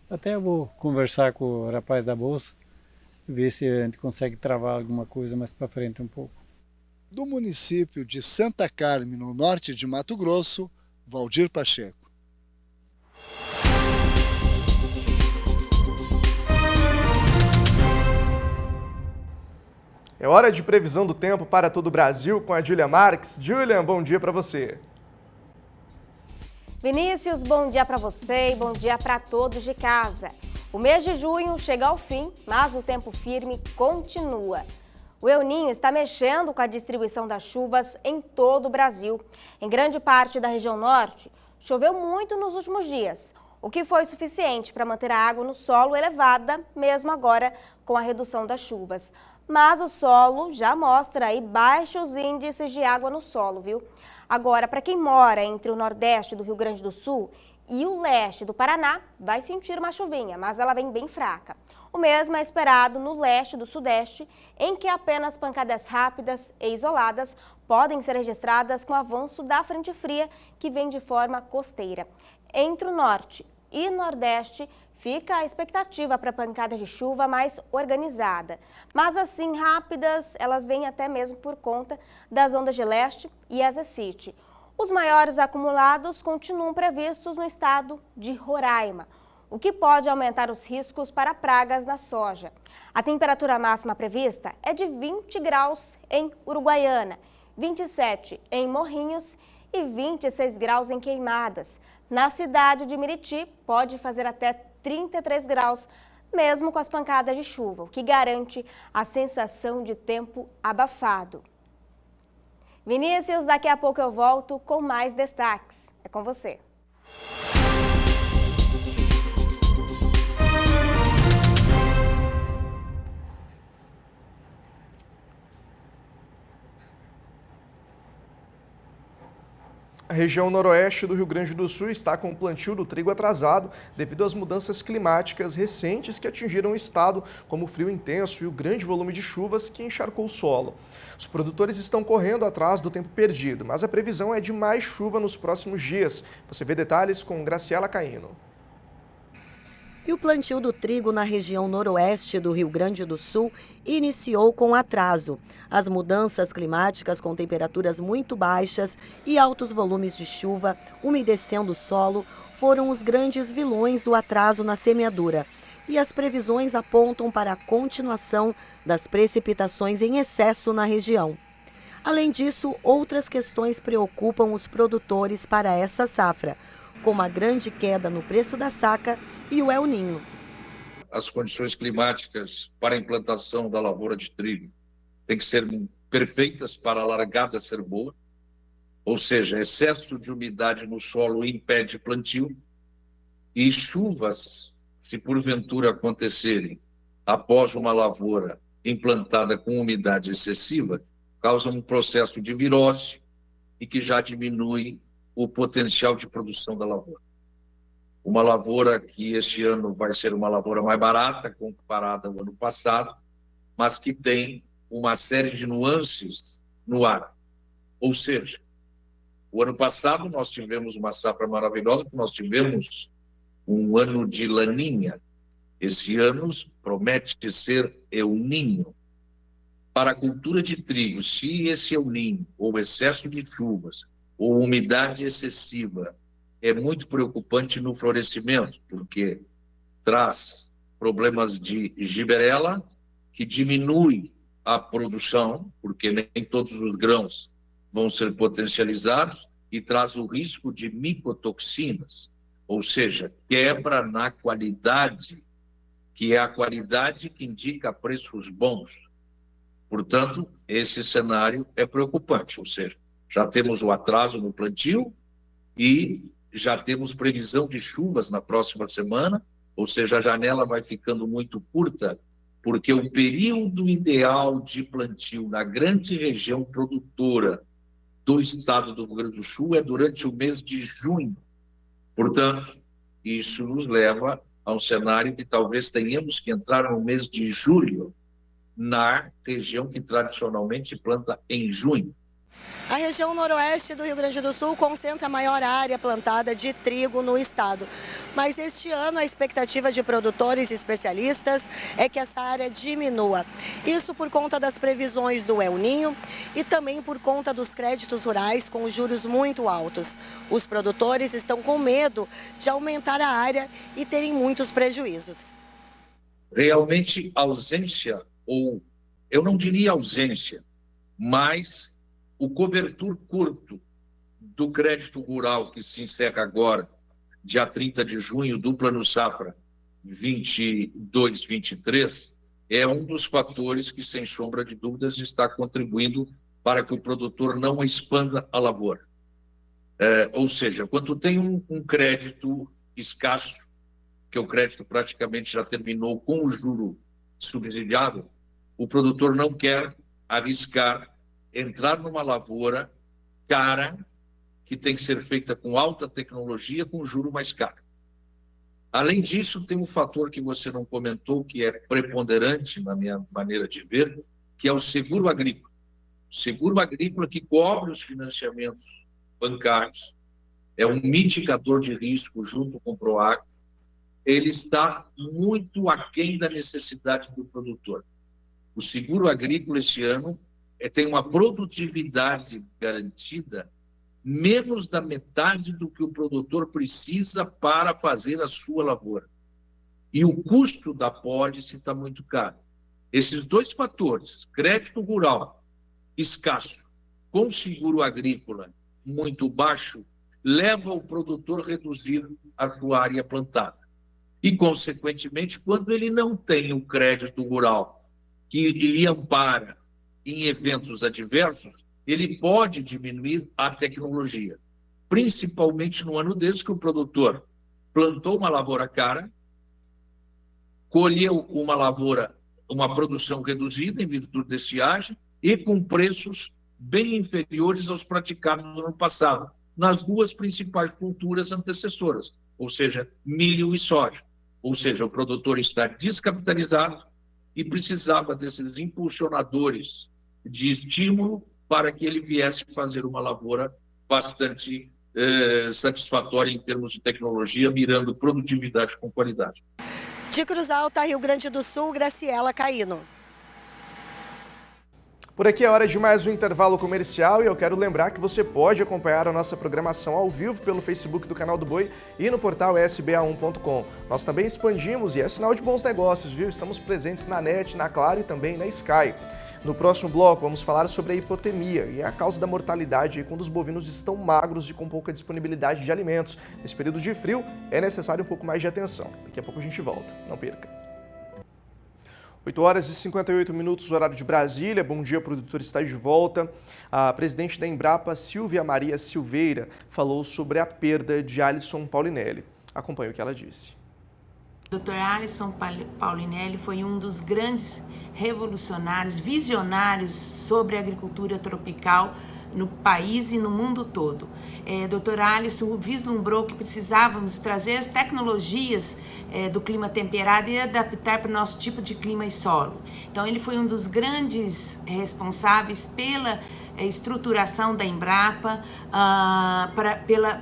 Speaker 11: Até eu vou conversar com o rapaz da bolsa, ver se a gente consegue travar alguma coisa mais para frente um pouco.
Speaker 10: Do município de Santa Carmen, no norte de Mato Grosso, Valdir Pacheco.
Speaker 1: É hora de previsão do tempo para todo o Brasil com a Júlia Marques. Júlia, bom dia para você.
Speaker 12: Vinícius, bom dia para você e bom dia para todos de casa. O mês de junho chega ao fim, mas o tempo firme continua. O El Niño está mexendo com a distribuição das chuvas em todo o Brasil. Em grande parte da região norte, choveu muito nos últimos dias, o que foi suficiente para manter a água no solo elevada, mesmo agora com a redução das chuvas. Mas o solo já mostra aí baixos índices de água no solo, viu? Agora, para quem mora entre o nordeste do Rio Grande do Sul e o leste do Paraná, vai sentir uma chuvinha, mas ela vem bem fraca. O mesmo é esperado no leste do sudeste, em que apenas pancadas rápidas e isoladas podem ser registradas com o avanço da frente fria, que vem de forma costeira. Entre o norte e nordeste, fica a expectativa para pancadas de chuva mais organizada. Mas assim, rápidas, elas vêm até mesmo por conta das ondas de leste e exercite. Os maiores acumulados continuam previstos no estado de Roraima, o que pode aumentar os riscos para pragas da soja. A temperatura máxima prevista é de 20 graus em Uruguaiana, 27 em Morrinhos e 26 graus em Queimadas. Na cidade de Miriti, pode fazer até 33 graus, mesmo com as pancadas de chuva, o que garante a sensação de tempo abafado. Vinícius, daqui a pouco eu volto com mais destaques. É com você.
Speaker 1: A região noroeste do Rio Grande do Sul está com o plantio do trigo atrasado devido às mudanças climáticas recentes que atingiram o estado, como o frio intenso e o grande volume de chuvas que encharcou o solo. Os produtores estão correndo atrás do tempo perdido, mas a previsão é de mais chuva nos próximos dias. Você vê detalhes com Graciela Caino.
Speaker 13: E o plantio do trigo na região noroeste do Rio Grande do Sul iniciou com atraso. As mudanças climáticas com temperaturas muito baixas e altos volumes de chuva umedecendo o solo foram os grandes vilões do atraso na semeadura. E as previsões apontam para a continuação das precipitações em excesso na região. Além disso, outras questões preocupam os produtores para essa safra, como a grande queda no preço da saca e o El Niño.
Speaker 14: As condições climáticas para a implantação da lavoura de trigo têm que ser perfeitas para a largada ser boa, ou seja, excesso de umidade no solo impede plantio e chuvas, se porventura acontecerem após uma lavoura implantada com umidade excessiva, causam um processo de virose e que já diminui o potencial de produção da lavoura. Uma lavoura que este ano vai ser uma lavoura mais barata comparada ao ano passado, mas que tem uma série de nuances no ar. Ou seja, o ano passado nós tivemos uma safra maravilhosa, nós tivemos um ano de laninha. Esse ano promete ser El Niño. Para a cultura de trigo, se esse El Niño, ou excesso de chuvas, ou umidade excessiva, é muito preocupante no florescimento, porque traz problemas de giberela, que diminui a produção, porque nem todos os grãos vão ser potencializados, e traz o risco de micotoxinas, ou seja, quebra na qualidade, que é a qualidade que indica preços bons. Portanto, esse cenário é preocupante, ou seja, já temos o atraso no plantio e já temos previsão de chuvas na próxima semana, ou seja, a janela vai ficando muito curta, porque o período ideal de plantio na grande região produtora do estado do Rio Grande do Sul é durante o mês de junho. Portanto, isso nos leva a um cenário que talvez tenhamos que entrar no mês de julho, na região que tradicionalmente planta em junho.
Speaker 13: A região noroeste do Rio Grande do Sul concentra a maior área plantada de trigo no estado. Mas este ano a expectativa de produtores e especialistas é que essa área diminua. Isso por conta das previsões do El Niño e também por conta dos créditos rurais com juros muito altos. Os produtores estão com medo de aumentar a área e terem muitos prejuízos.
Speaker 14: Realmente ausência, ou eu não diria ausência, mas o cobertor curto do crédito rural, que se encerra agora, dia 30 de junho, do Plano Safra 22-23, é um dos fatores que, sem sombra de dúvidas, está contribuindo para que o produtor não expanda a lavoura. Ou seja, quando tem um crédito escasso, que o crédito praticamente já terminou com o juro subsidiado, o produtor não quer arriscar entrar numa lavoura cara, que tem que ser feita com alta tecnologia, com juro mais caro. Além disso, tem um fator que você não comentou, que é preponderante na minha maneira de ver, que é o seguro agrícola. O seguro agrícola que cobre os financiamentos bancários, é um mitigador de risco junto com o Proagro. Ele está muito aquém da necessidade do produtor. O seguro agrícola esse ano tem uma produtividade garantida menos da metade do que o produtor precisa para fazer a sua lavoura. E o custo da pólice está muito caro. Esses dois fatores, crédito rural escasso com seguro agrícola muito baixo, leva o produtor a reduzir a sua área plantada. E, consequentemente, quando ele não tem o crédito rural que lhe ampara em eventos adversos, ele pode diminuir a tecnologia, principalmente no ano desse que o produtor plantou uma lavoura cara, colheu uma lavoura, uma produção reduzida em virtude da estiagem e com preços bem inferiores aos praticados no ano passado, nas duas principais culturas antecessoras, ou seja, milho e soja. Ou seja, o produtor está descapitalizado e precisava desses impulsionadores de estímulo para que ele viesse fazer uma lavoura bastante satisfatória em termos de tecnologia, mirando produtividade com qualidade.
Speaker 13: De Cruz Alta, Rio Grande do Sul, Graciela Caíno.
Speaker 1: Por aqui é hora de mais um intervalo comercial e eu quero lembrar que você pode acompanhar a nossa programação ao vivo pelo Facebook do Canal do Boi e no portal sba1.com. Nós também expandimos e é sinal de bons negócios, viu? Estamos presentes na NET, na Claro e também na Sky. No próximo bloco, vamos falar sobre a hipotemia e a causa da mortalidade quando os bovinos estão magros e com pouca disponibilidade de alimentos. Nesse período de frio, é necessário um pouco mais de atenção. Daqui a pouco a gente volta. Não perca. 8 horas e 58 minutos, horário de Brasília. Bom dia, produtor está de volta. A presidente da Embrapa, Silvia Maria Silveira, falou sobre a perda de Alisson Paulinelli. Acompanhe o que ela disse.
Speaker 15: O Dr. Alisson Paulinelli foi um dos grandes revolucionários, visionários sobre a agricultura tropical no país e no mundo todo. Dr. Alisson vislumbrou que precisávamos trazer as tecnologias do clima temperado e adaptar para o nosso tipo de clima e solo. Então, ele foi um dos grandes responsáveis pela estruturação da Embrapa,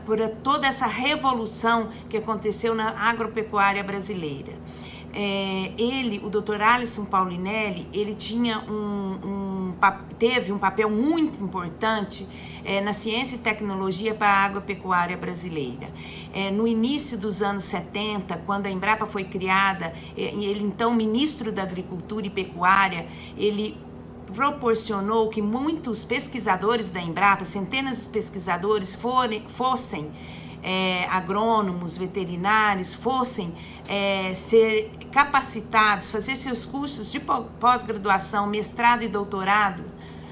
Speaker 15: por toda essa revolução que aconteceu na agropecuária brasileira. O Dr. Alisson Paulinelli, ele tinha teve um papel muito importante na ciência e tecnologia para a agropecuária brasileira. No início dos anos 70, quando a Embrapa foi criada, ele então ministro da Agricultura e Pecuária, ele proporcionou que muitos pesquisadores da Embrapa, centenas de pesquisadores, fossem agrônomos, veterinários, fossem ser capacitados, fazer seus cursos de pós-graduação, mestrado e doutorado,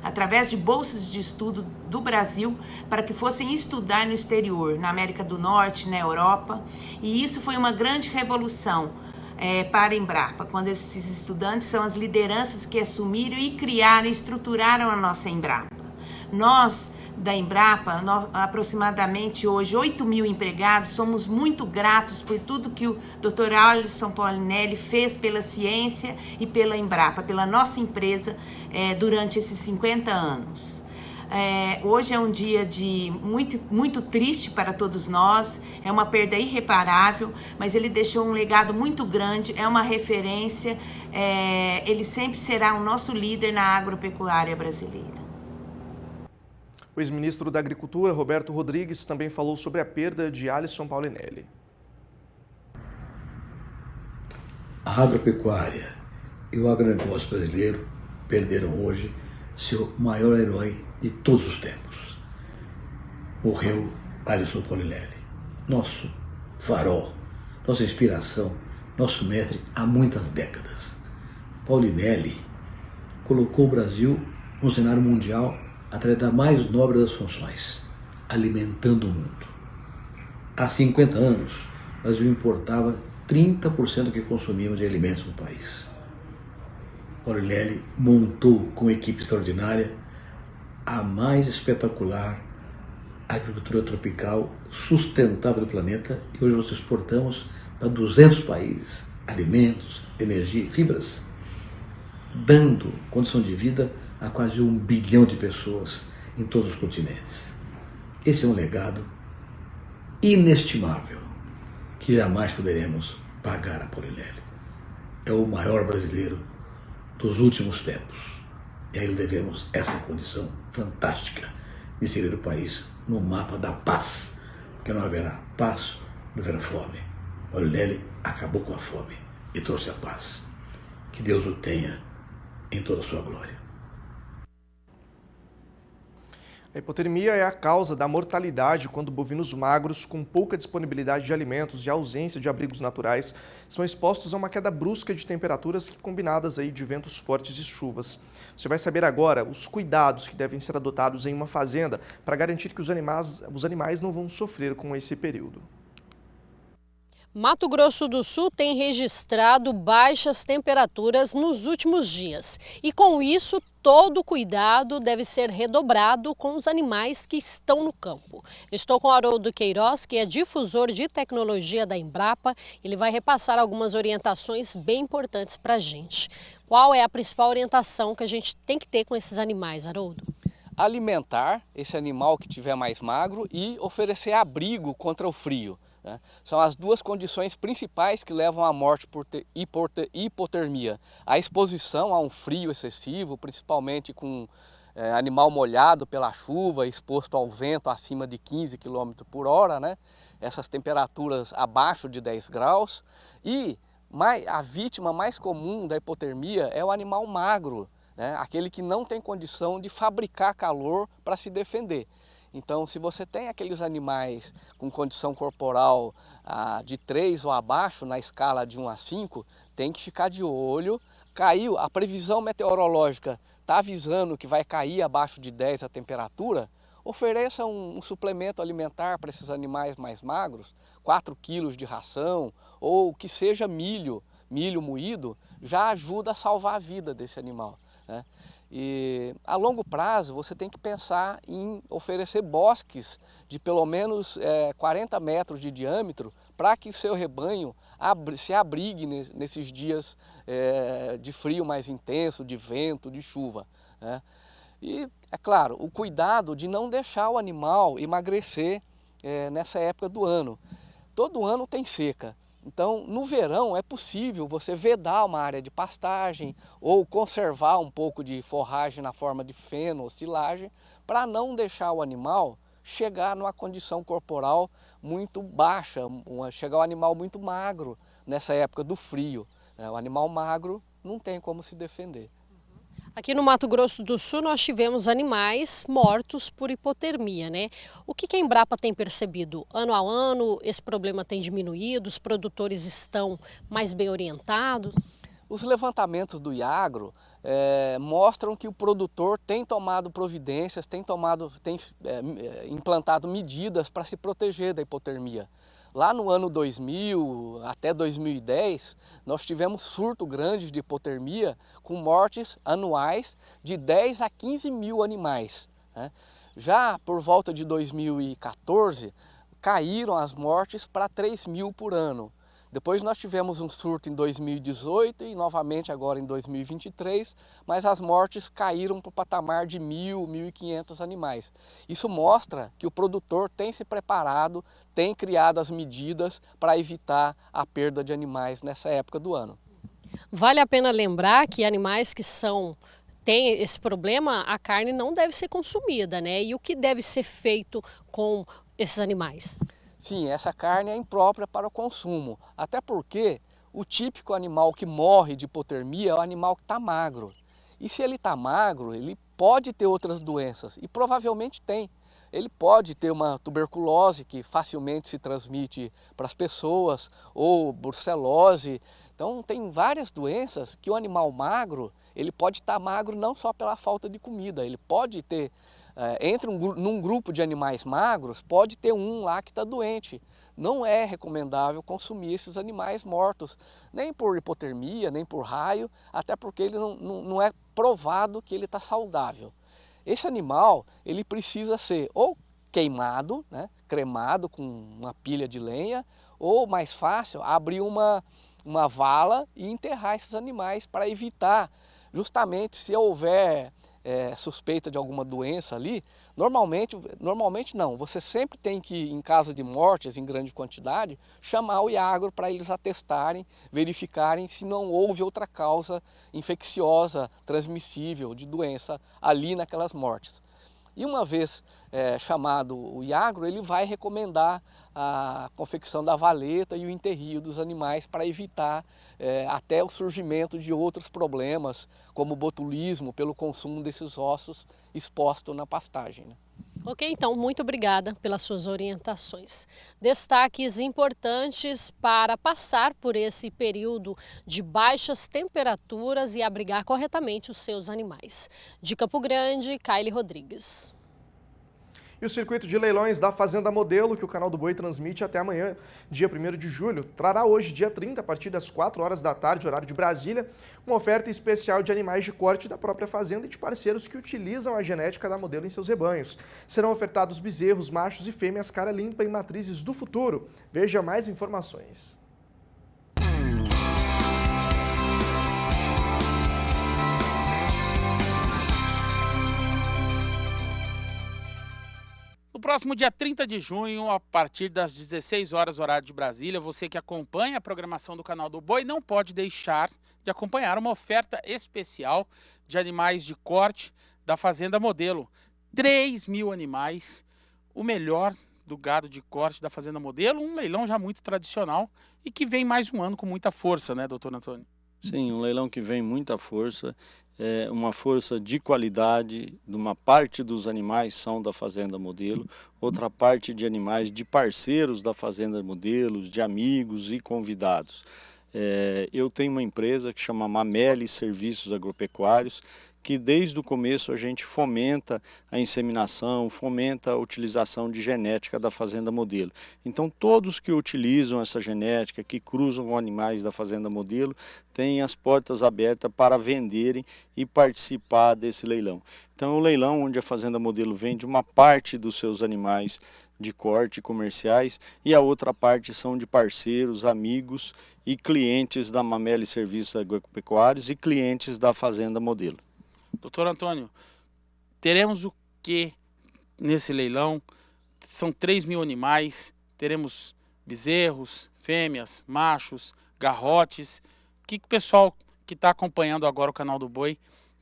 Speaker 15: através de bolsas de estudo do Brasil, para que fossem estudar no exterior, na América do Norte, na Europa. E isso foi uma grande revolução para a Embrapa, quando esses estudantes são as lideranças que assumiram e criaram e estruturaram a nossa Embrapa. Nós, da Embrapa, aproximadamente hoje 8.000 empregados, somos muito gratos por tudo que o Dr. Alisson Paulinelli fez pela ciência e pela Embrapa, pela nossa empresa, durante esses 50 anos. Hoje é um dia muito triste para todos nós, é uma perda irreparável, mas ele deixou um legado muito grande, é uma referência, ele sempre será o nosso líder na agropecuária brasileira.
Speaker 1: O ex-ministro da Agricultura, Roberto Rodrigues, também falou sobre a perda de Alisson Paulinelli.
Speaker 16: A agropecuária e o agronegócio brasileiro perderam hoje seu maior herói de todos os tempos. Morreu Alisson Paulinelli, nosso farol, nossa inspiração, nosso mestre há muitas décadas. Paulinelli colocou o Brasil no cenário mundial através da mais nobre das funções, alimentando o mundo. Há 50 anos, o Brasil importava 30% do que consumíamos de alimentos no país. Paulinelli montou com uma equipe extraordinária a mais espetacular agricultura tropical sustentável do planeta, e hoje nós exportamos para 200 países alimentos, energia e fibras, dando condição de vida a quase 1 bilhão de pessoas em todos os continentes. Esse é um legado inestimável que jamais poderemos pagar a Paulinelli. É o maior brasileiro dos últimos tempos. E a ele devemos essa condição fantástica de inserir o país no mapa da paz, porque não haverá paz, não haverá fome. Paulinelli acabou com a fome e trouxe a paz. Que Deus o tenha em toda a sua glória.
Speaker 1: A hipotermia é a causa da mortalidade quando bovinos magros, com pouca disponibilidade de alimentos e ausência de abrigos naturais, são expostos a uma queda brusca de temperaturas que, combinadas aí de ventos fortes e chuvas. Você vai saber agora os cuidados que devem ser adotados em uma fazenda para garantir que os animais não vão sofrer com esse período.
Speaker 17: Mato Grosso do Sul tem registrado baixas temperaturas nos últimos dias e, com isso, todo cuidado deve ser redobrado com os animais que estão no campo. Estou com Haroldo Queiroz, que é difusor de tecnologia da Embrapa. Ele vai repassar algumas orientações bem importantes para a gente. Qual é a principal orientação que a gente tem que ter com esses animais, Haroldo?
Speaker 18: Alimentar esse animal que estiver mais magro e oferecer abrigo contra o frio. São as duas condições principais que levam à morte por hipotermia. A exposição a um frio excessivo, principalmente com animal molhado pela chuva, exposto ao vento acima de 15 km por hora, né? Essas temperaturas abaixo de 10 graus. E a vítima mais comum da hipotermia é o animal magro, né? Aquele que não tem condição de fabricar calor para se defender. Então, se você tem aqueles animais com condição corporal de 3 ou abaixo, na escala de 1 a 5, tem que ficar de olho. Caiu, a previsão meteorológica está avisando que vai cair abaixo de 10 a temperatura, ofereça um suplemento alimentar para esses animais mais magros, 4 quilos de ração, ou que seja milho moído, já ajuda a salvar a vida desse animal, né? E a longo prazo você tem que pensar em oferecer bosques de pelo menos 40 metros de diâmetro para que seu rebanho se abrigue nesses dias de frio mais intenso, de vento, de chuva, né? E, é claro, o cuidado de não deixar o animal emagrecer nessa época do ano. Todo ano tem seca. Então, no verão é possível você vedar uma área de pastagem ou conservar um pouco de forragem na forma de feno ou silagem para não deixar o animal chegar numa condição corporal muito baixa, chegar ao animal muito magro nessa época do frio. O animal magro não tem como se defender.
Speaker 17: Aqui no Mato Grosso do Sul nós tivemos animais mortos por hipotermia, né? O que a Embrapa tem percebido? Ano a ano esse problema tem diminuído, os produtores estão mais bem orientados?
Speaker 18: Os levantamentos do IAGRO mostram que o produtor tem tomado providências, tem implantado medidas para se proteger da hipotermia. Lá no ano 2000 até 2010, nós tivemos surto grande de hipotermia com mortes anuais de 10 a 15 mil animais, né? Já por volta de 2014, caíram as mortes para 3 mil por ano. Depois nós tivemos um surto em 2018 e novamente agora em 2023, mas as mortes caíram para o patamar de 1.000, 1.500 animais. Isso mostra que o produtor tem se preparado, tem criado as medidas para evitar a perda de animais nessa época do ano.
Speaker 17: Vale a pena lembrar que animais que têm esse problema, a carne não deve ser consumida, né? E o que deve ser feito com esses animais?
Speaker 18: Sim, essa carne é imprópria para o consumo, até porque o típico animal que morre de hipotermia é o animal que está magro. E se ele está magro, ele pode ter outras doenças, e provavelmente tem. Ele pode ter uma tuberculose que facilmente se transmite para as pessoas, ou brucelose, Então tem várias doenças que o animal magro, ele pode estar magro não só pela falta de comida, ele pode ter, num grupo de animais magros, pode ter um lá que está doente. Não é recomendável consumir esses animais mortos, nem por hipotermia, nem por raio, até porque ele não é provado que ele está saudável. Esse animal, ele precisa ser ou queimado, né, cremado com uma pilha de lenha, ou mais fácil, abrir uma vala e enterrar esses animais para evitar, justamente se houver suspeita de alguma doença ali, normalmente não, você sempre tem que, em caso de mortes em grande quantidade, chamar o Iagro para eles atestarem, verificarem se não houve outra causa infecciosa, transmissível de doença ali naquelas mortes. E uma vez chamado o Iagro, ele vai recomendar a confecção da valeta e o enterrio dos animais para evitar até o surgimento de outros problemas, como botulismo, pelo consumo desses ossos expostos na pastagem, né?
Speaker 17: Ok, então, muito obrigada pelas suas orientações. Destaques importantes para passar por esse período de baixas temperaturas e abrigar corretamente os seus animais. De Campo Grande, Kaile Rodrigues.
Speaker 1: E o circuito de leilões da Fazenda Modelo, que o Canal do Boi transmite até amanhã, dia 1º de julho, trará hoje, dia 30, a partir das 4 horas da tarde, horário de Brasília, uma oferta especial de animais de corte da própria fazenda e de parceiros que utilizam a genética da Modelo em seus rebanhos. Serão ofertados bezerros, machos e fêmeas cara limpa em matrizes do futuro. Veja mais informações.
Speaker 19: No próximo dia 30 de junho, a partir das 16 horas, horário de Brasília, você que acompanha a programação do Canal do Boi não pode deixar de acompanhar uma oferta especial de animais de corte da Fazenda Modelo. 3.000 animais, o melhor do gado de corte da Fazenda Modelo, um leilão já muito tradicional e que vem mais um ano com muita força, né, doutor Antônio?
Speaker 20: Sim, um leilão que vem muita força, uma força de qualidade, de uma parte dos animais são da Fazenda Modelo, outra parte de animais de parceiros da Fazenda Modelo, de amigos e convidados. Eu tenho uma empresa que chama Mameli Serviços Agropecuários, que desde o começo a gente fomenta a inseminação, fomenta a utilização de genética da Fazenda Modelo. Então todos que utilizam essa genética, que cruzam com animais da Fazenda Modelo, têm as portas abertas para venderem e participar desse leilão. Então é um leilão onde a Fazenda Modelo vende uma parte dos seus animais de corte comerciais e a outra parte são de parceiros, amigos e clientes da Mameli Serviços Agropecuários e clientes da Fazenda Modelo.
Speaker 19: Doutor Antônio, teremos o que nesse leilão? São 3.000 animais, teremos bezerros, fêmeas, machos, garrotes. O que o pessoal que está acompanhando agora o Canal do Boi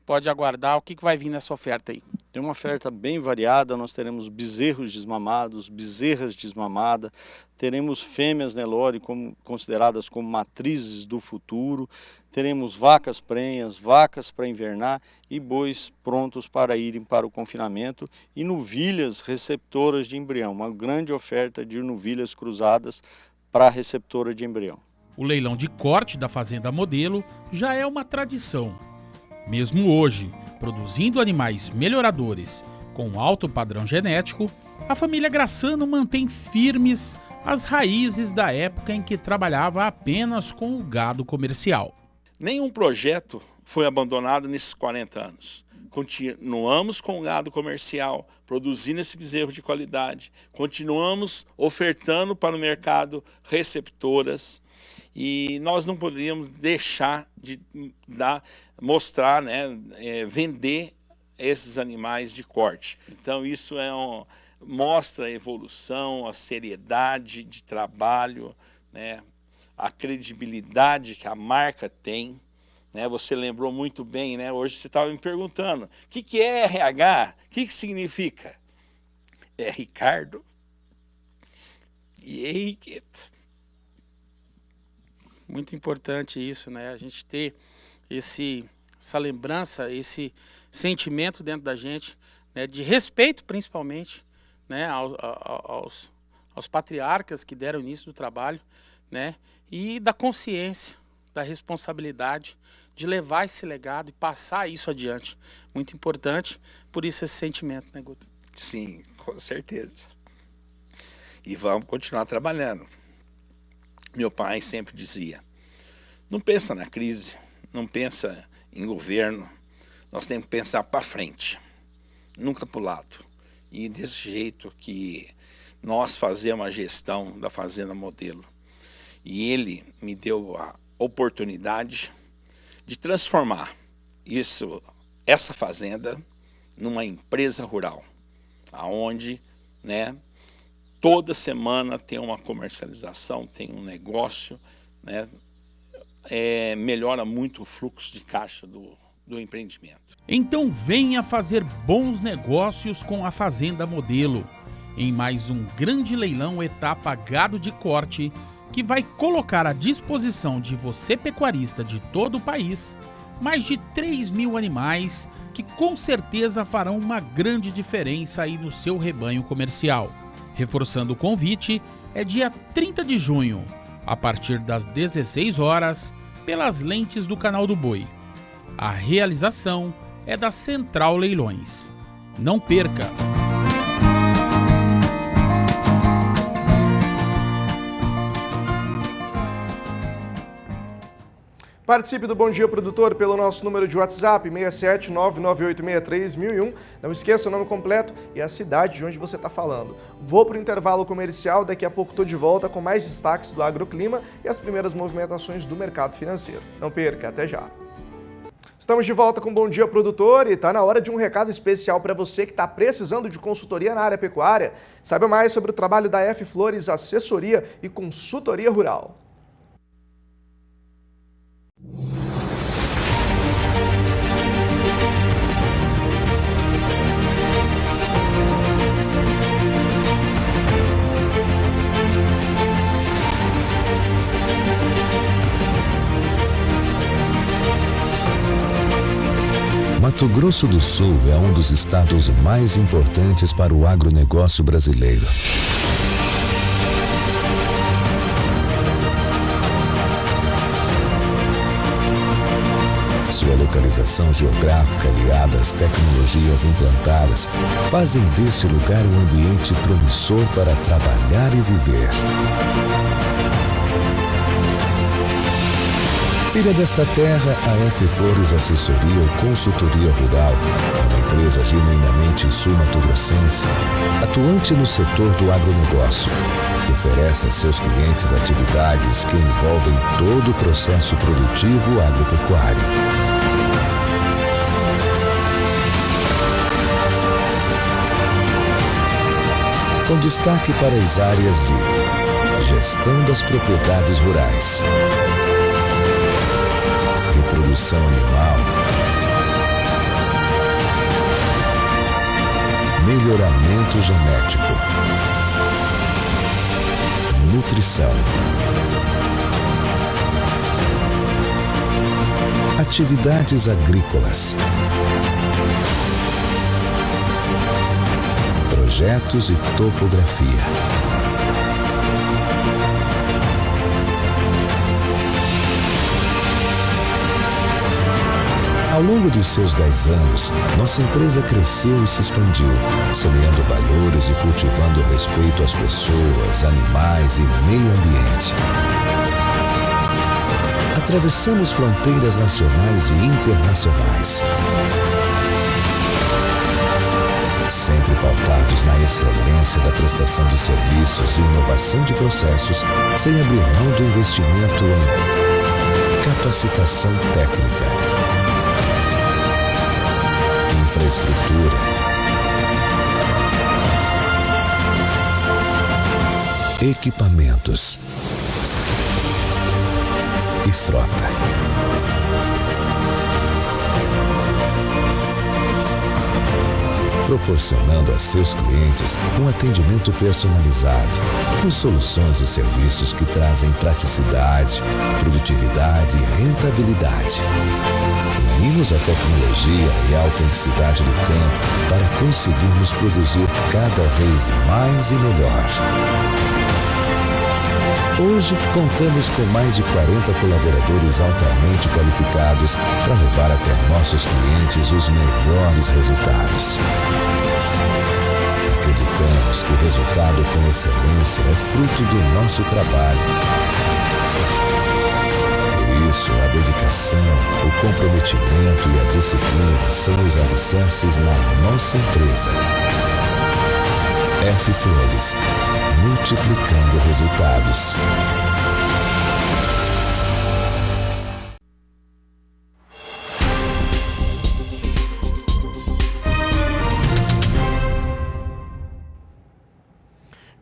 Speaker 19: pode aguardar? O que vai vir nessa oferta aí?
Speaker 20: Tem uma oferta bem variada, nós teremos bezerros desmamados, bezerras desmamadas, teremos fêmeas Nelore consideradas como matrizes do futuro, teremos vacas prenhas, vacas para invernar e bois prontos para irem para o confinamento e novilhas receptoras de embrião, uma grande oferta de novilhas cruzadas para receptora de embrião.
Speaker 19: O leilão de corte da Fazenda Modelo já é uma tradição. Mesmo hoje, produzindo animais melhoradores com alto padrão genético, a família Graçano mantém firmes as raízes da época em que trabalhava apenas com o gado comercial.
Speaker 21: Nenhum projeto foi abandonado nesses 40 anos. Continuamos com o gado comercial, produzindo esse bezerro de qualidade, continuamos ofertando para o mercado receptoras, e nós não poderíamos deixar de mostrar, vender esses animais de corte. Então isso mostra a evolução, a seriedade de trabalho, a credibilidade que a marca tem. Você lembrou muito bem, hoje você estava me perguntando, o que é RH? O que significa? É Ricardo e Henriqueta.
Speaker 19: Muito importante isso, a gente ter essa lembrança, esse sentimento dentro da gente, de respeito principalmente, aos patriarcas que deram início do trabalho, e da consciência da responsabilidade de levar esse legado e passar isso adiante. Muito importante, por isso esse sentimento, né, Guto?
Speaker 21: Sim, com certeza. E vamos continuar trabalhando. Meu pai sempre dizia, não pensa na crise, não pensa em governo, nós temos que pensar para frente, nunca para o lado. E desse jeito que nós fazemos a gestão da Fazenda Modelo. E ele me deu a oportunidade de transformar essa fazenda numa empresa rural, aonde, né, toda semana tem uma comercialização, tem um negócio, né, melhora muito o fluxo de caixa do empreendimento.
Speaker 2: Então venha fazer bons negócios com a Fazenda Modelo, em mais um grande leilão etapa gado de corte, que vai colocar à disposição de você pecuarista de todo o país mais de 3.000 animais que com certeza farão uma grande diferença aí no seu rebanho comercial. Reforçando o convite, é dia 30 de junho, a partir das 16 horas, pelas lentes do Canal do Boi. A realização é da Central Leilões. Não perca!
Speaker 1: Participe do Bom Dia Produtor pelo nosso número de WhatsApp, 67998631001. Não esqueça o nome completo e a cidade de onde você está falando. Vou para o intervalo comercial, daqui a pouco estou de volta com mais destaques do agroclima e as primeiras movimentações do mercado financeiro. Não perca, até já! Estamos de volta com Bom Dia Produtor e está na hora de um recado especial para você que está precisando de consultoria na área pecuária. Saiba mais sobre o trabalho da F Flores Assessoria e Consultoria Rural.
Speaker 22: Mato Grosso do Sul é um dos estados mais importantes para o agronegócio brasileiro. Sua localização geográfica aliada às tecnologias implantadas fazem desse lugar um ambiente promissor para trabalhar e viver. Filha desta terra, a F Flores Assessoria e Consultoria Rural é uma empresa genuinamente sul-mato-grossense, atuante no setor do agronegócio. Oferece a seus clientes atividades que envolvem todo o processo produtivo agropecuário. Com destaque para as áreas de gestão das propriedades rurais, reprodução animal, melhoramento genético, nutrição, atividades agrícolas, projetos e topografia. Ao longo de seus 10 anos, nossa empresa cresceu e se expandiu, semeando valores e cultivando o respeito às pessoas, animais e meio ambiente. Atravessamos fronteiras nacionais e internacionais, sempre pautados na excelência da prestação de serviços e inovação de processos, sem abrir mão do investimento em capacitação técnica, infraestrutura, equipamentos e frota. Proporcionando a seus clientes um atendimento personalizado, com soluções e serviços que trazem praticidade, produtividade e rentabilidade. Unimos a tecnologia e a autenticidade do campo para conseguirmos produzir cada vez mais e melhor. Hoje, contamos com mais de 40 colaboradores altamente qualificados para levar até nossos clientes os melhores resultados. Acreditamos que resultado com excelência é fruto do nosso trabalho. Por isso, a dedicação, o comprometimento e a disciplina são os alicerces na nossa empresa. F Flores, multiplicando resultados.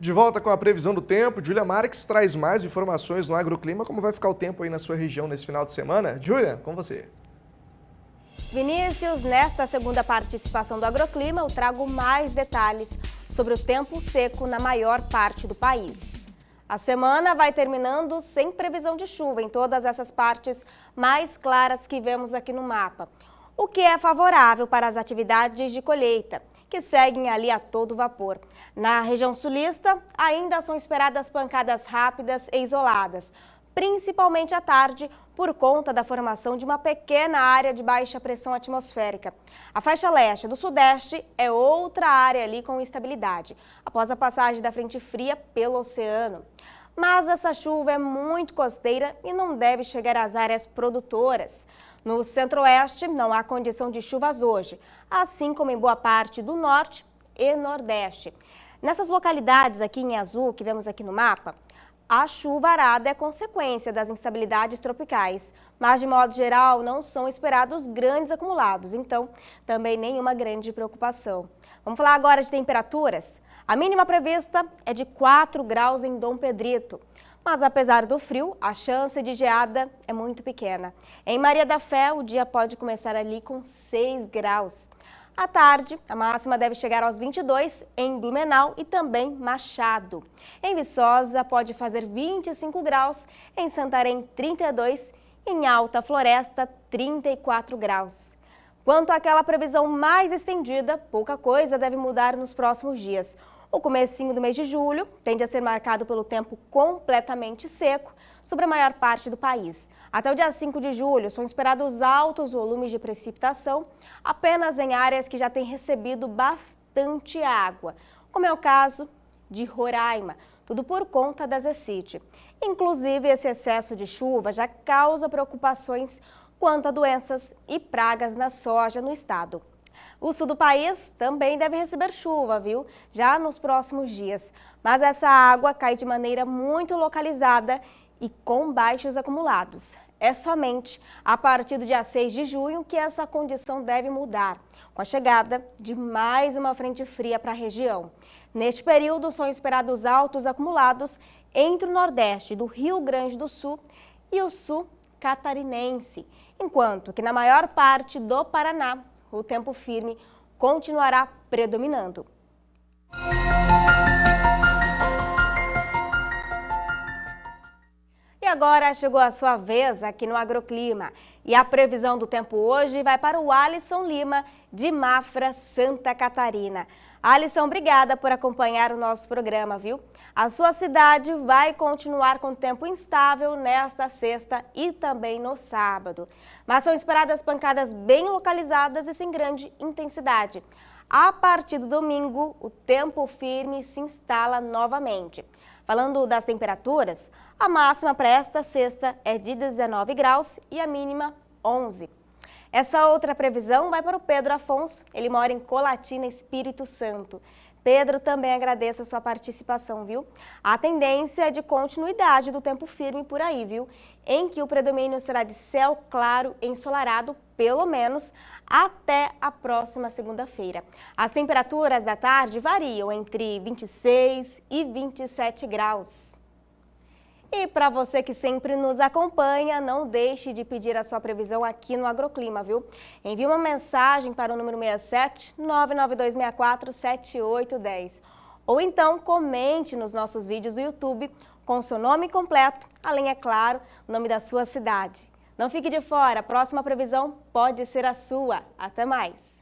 Speaker 1: De volta com a previsão do tempo, Júlia Marques traz mais informações no agroclima. Como vai ficar o tempo aí na sua região nesse final de semana? Júlia, com você.
Speaker 12: Vinícius, nesta segunda participação do agroclima, eu trago mais detalhes sobre o tempo seco na maior parte do país. A semana vai terminando sem previsão de chuva em todas essas partes mais claras que vemos aqui no mapa, o que é favorável para as atividades de colheita, que seguem ali a todo vapor. Na região sulista, ainda são esperadas pancadas rápidas e isoladas, principalmente à tarde, por conta da formação de uma pequena área de baixa pressão atmosférica. A faixa leste do sudeste é outra área ali com instabilidade, após a passagem da frente fria pelo oceano. Mas essa chuva é muito costeira e não deve chegar às áreas produtoras. No centro-oeste não há condição de chuvas hoje, assim como em boa parte do norte e nordeste. Nessas localidades aqui em azul, que vemos aqui no mapa, a chuva arada é consequência das instabilidades tropicais, mas de modo geral não são esperados grandes acumulados, então também nenhuma grande preocupação. Vamos falar agora de temperaturas? A mínima prevista é de 4 graus em Dom Pedrito, mas apesar do frio, a chance de geada é muito pequena. Em Maria da Fé, o dia pode começar ali com 6 graus. À tarde, a máxima deve chegar aos 22 em Blumenau e também Machado. Em Viçosa, pode fazer 25 graus, em Santarém, 32 e em Alta Floresta, 34 graus. Quanto àquela previsão mais estendida, pouca coisa deve mudar nos próximos dias. O comecinho do mês de julho tende a ser marcado pelo tempo completamente seco sobre a maior parte do país. Até o dia 5 de julho são esperados altos volumes de precipitação apenas em áreas que já têm recebido bastante água, como é o caso de Roraima, tudo por conta da Zecite. Inclusive, esse excesso de chuva já causa preocupações quanto a doenças e pragas na soja no estado. O sul do país também deve receber chuva, viu? Já nos próximos dias. Mas essa água cai de maneira muito localizada e com baixos acumulados. É somente a partir do dia 6 de junho que essa condição deve mudar, com a chegada de mais uma frente fria para a região. Neste período, são esperados altos acumulados entre o nordeste do Rio Grande do Sul e o sul catarinense, enquanto que na maior parte do Paraná, o tempo firme continuará predominando. E agora chegou a sua vez aqui no Agroclima. E a previsão do tempo hoje vai para o Alisson Lima, de Mafra, Santa Catarina. Alisson, obrigada por acompanhar o nosso programa, viu? A sua cidade vai continuar com tempo instável nesta sexta e também no sábado. Mas são esperadas pancadas bem localizadas e sem grande intensidade. A partir do domingo, o tempo firme se instala novamente. Falando das temperaturas, a máxima para esta sexta é de 19 graus e a mínima 11. Essa outra previsão vai para o Pedro Afonso, ele mora em Colatina, Espírito Santo. Pedro, também agradeço a sua participação, viu? A tendência é de continuidade do tempo firme por aí, viu? Em que o predomínio será de céu claro e ensolarado, pelo menos até a próxima segunda-feira. As temperaturas da tarde variam entre 26 e 27 graus. E para você que sempre nos acompanha, não deixe de pedir a sua previsão aqui no Agroclima, viu? Envie uma mensagem para o número 67 99264 7810. Ou então comente nos nossos vídeos do YouTube com seu nome completo, além, é claro, o nome da sua cidade. Não fique de fora, a próxima previsão pode ser a sua. Até mais!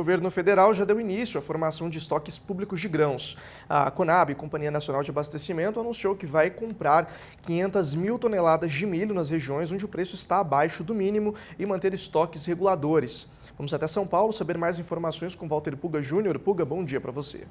Speaker 1: governo federal já deu início à formação de estoques públicos de grãos. A Conab, Companhia Nacional de Abastecimento, anunciou que vai comprar 500 mil toneladas de milho nas regiões onde o preço está abaixo do mínimo e manter estoques reguladores. Vamos até São Paulo saber mais informações com Walter Puga Júnior. Puga, bom dia para você.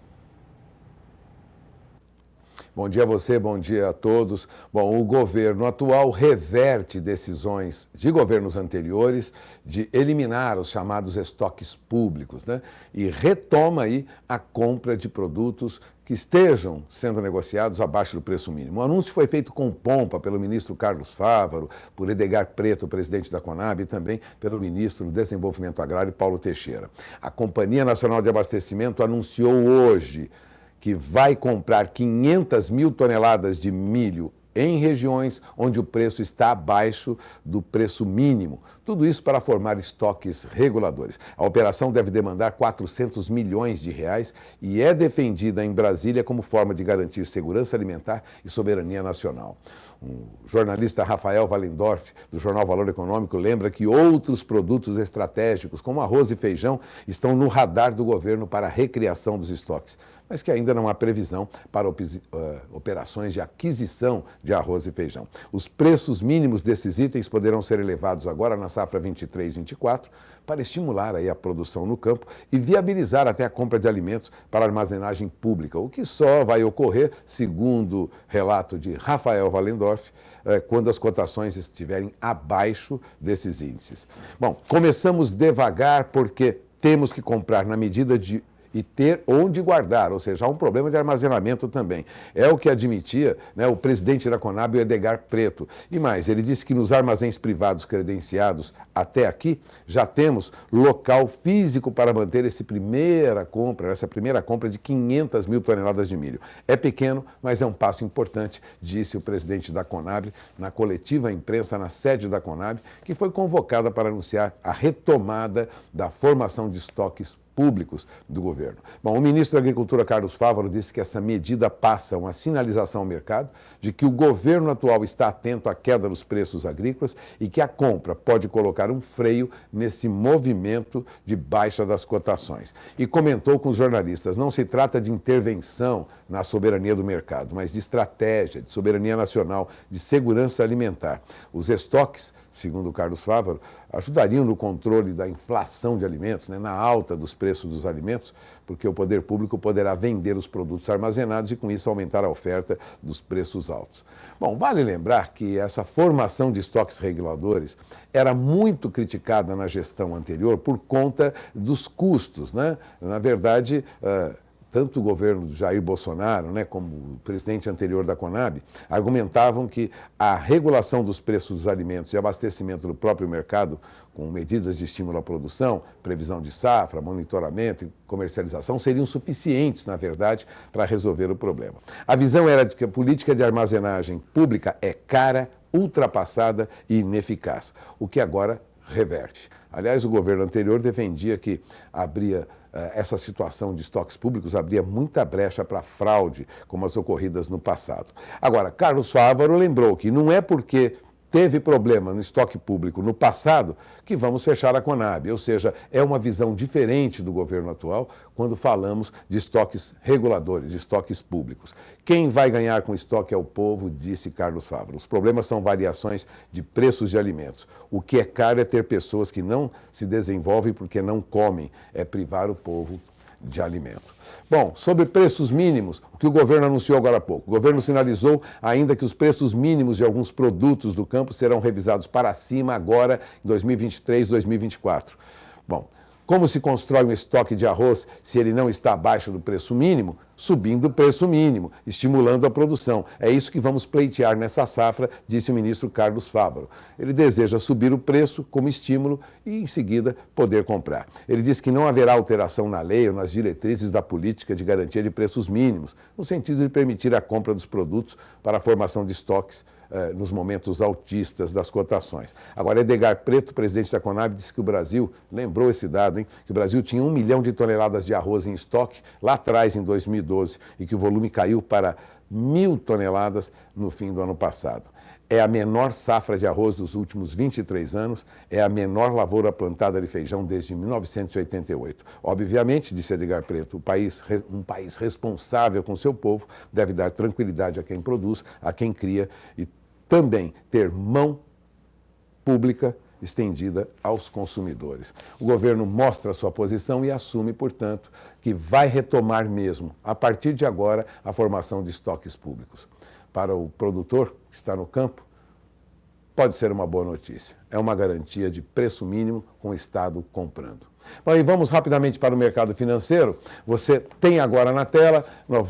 Speaker 8: Bom dia a você, bom dia a todos. Bom, o governo atual reverte decisões de governos anteriores de eliminar os chamados estoques públicos, né? E retoma aí a compra de produtos que estejam sendo negociados abaixo do preço mínimo. O anúncio foi feito com pompa pelo ministro Carlos Fávaro, por Edgar Preto, presidente da Conab, e também pelo ministro do Desenvolvimento Agrário, Paulo Teixeira. A Companhia Nacional de Abastecimento anunciou hoje que vai comprar 500 mil toneladas de milho em regiões onde o preço está abaixo do preço mínimo. Tudo isso para formar estoques reguladores. A operação deve demandar 400 milhões de reais e é defendida em Brasília como forma de garantir segurança alimentar e soberania nacional. O jornalista Rafael Wallendorf, do jornal Valor Econômico, lembra que outros produtos estratégicos, como arroz e feijão, estão no radar do governo para a recriação dos estoques, mas que ainda não há previsão para operações de aquisição de arroz e feijão. Os preços mínimos desses itens poderão ser elevados agora na safra 23-24 para estimular aí a produção no campo e viabilizar até a compra de alimentos para armazenagem pública, o que só vai ocorrer, segundo relato de Rafael Wallendorf, quando as cotações estiverem abaixo desses índices. Bom, começamos devagar porque temos que comprar na medida de e ter onde guardar, ou seja, há um problema de armazenamento também. É o que admitia, né, o presidente da Conab, o Edgar Preto. E mais, ele disse que nos armazéns privados credenciados até aqui, já temos local físico para manter essa primeira compra de 500 mil toneladas de milho. É pequeno, mas é um passo importante, disse o presidente da Conab na coletiva à imprensa na sede da Conab, que foi convocada para anunciar a retomada da formação de estoques públicos do governo. Bom, o ministro da Agricultura, Carlos Fávaro, disse que essa medida passa uma sinalização ao mercado de que o governo atual está atento à queda dos preços agrícolas e que a compra pode colocar um freio nesse movimento de baixa das cotações. E comentou com os jornalistas, não se trata de intervenção na soberania do mercado, mas de estratégia, de soberania nacional, de segurança alimentar. Os estoques, segundo o Carlos Fávaro, ajudariam no controle da inflação de alimentos, né, na alta dos preços dos alimentos, porque o poder público poderá vender os produtos armazenados e, com isso, aumentar a oferta dos preços altos. Bom, vale lembrar que essa formação de estoques reguladores era muito criticada na gestão anterior por conta dos custos, né? Na verdade, tanto o governo do Jair Bolsonaro, né, como o presidente anterior da Conab, argumentavam que a regulação dos preços dos alimentos e abastecimento do próprio mercado, com medidas de estímulo à produção, previsão de safra, monitoramento e comercialização, seriam suficientes, na verdade, para resolver o problema. A visão era de que a política de armazenagem pública é cara, ultrapassada e ineficaz, o que agora reverte. Aliás, o governo anterior defendia que essa situação de estoques públicos abria muita brecha para fraude, como as ocorridas no passado. Agora, Carlos Fávaro lembrou que não é porque teve problema no estoque público no passado que vamos fechar a Conab, ou seja, é uma visão diferente do governo atual quando falamos de estoques reguladores, de estoques públicos. Quem vai ganhar com estoque é o povo, disse Carlos Fávaro. Os problemas são variações de preços de alimentos. O que é caro é ter pessoas que não se desenvolvem porque não comem, é privar o povo de alimento. Bom, sobre preços mínimos, o que o governo anunciou agora há pouco. O governo sinalizou ainda que os preços mínimos de alguns produtos do campo serão revisados para cima agora em 2023, 2024. Bom, como se constrói um estoque de arroz se ele não está abaixo do preço mínimo? Subindo o preço mínimo, estimulando a produção. É isso que vamos pleitear nessa safra, disse o ministro Carlos Fávaro. Ele deseja subir o preço como estímulo e, em seguida, poder comprar. Ele disse que não haverá alteração na lei ou nas diretrizes da política de garantia de preços mínimos, no sentido de permitir a compra dos produtos para a formação de estoques nos momentos altistas das cotações. Agora, Edgar Preto, presidente da Conab, disse que o Brasil, lembrou esse dado, hein, que o Brasil tinha 1 milhão de toneladas de arroz em estoque lá atrás, em 2012, e que o volume caiu para 1.000 toneladas no fim do ano passado. É a menor safra de arroz dos últimos 23 anos, é a menor lavoura plantada de feijão desde 1988. Obviamente, disse Edgar Preto, um país responsável com seu povo deve dar tranquilidade a quem produz, a quem cria e também ter mão pública estendida aos consumidores. O governo mostra sua posição e assume, portanto, que vai retomar mesmo, a partir de agora, a formação de estoques públicos. Para o produtor que está no campo, pode ser uma boa notícia. É uma garantia de preço mínimo com o Estado comprando. Bom, e vamos rapidamente para o mercado financeiro. Você tem agora na tela, nós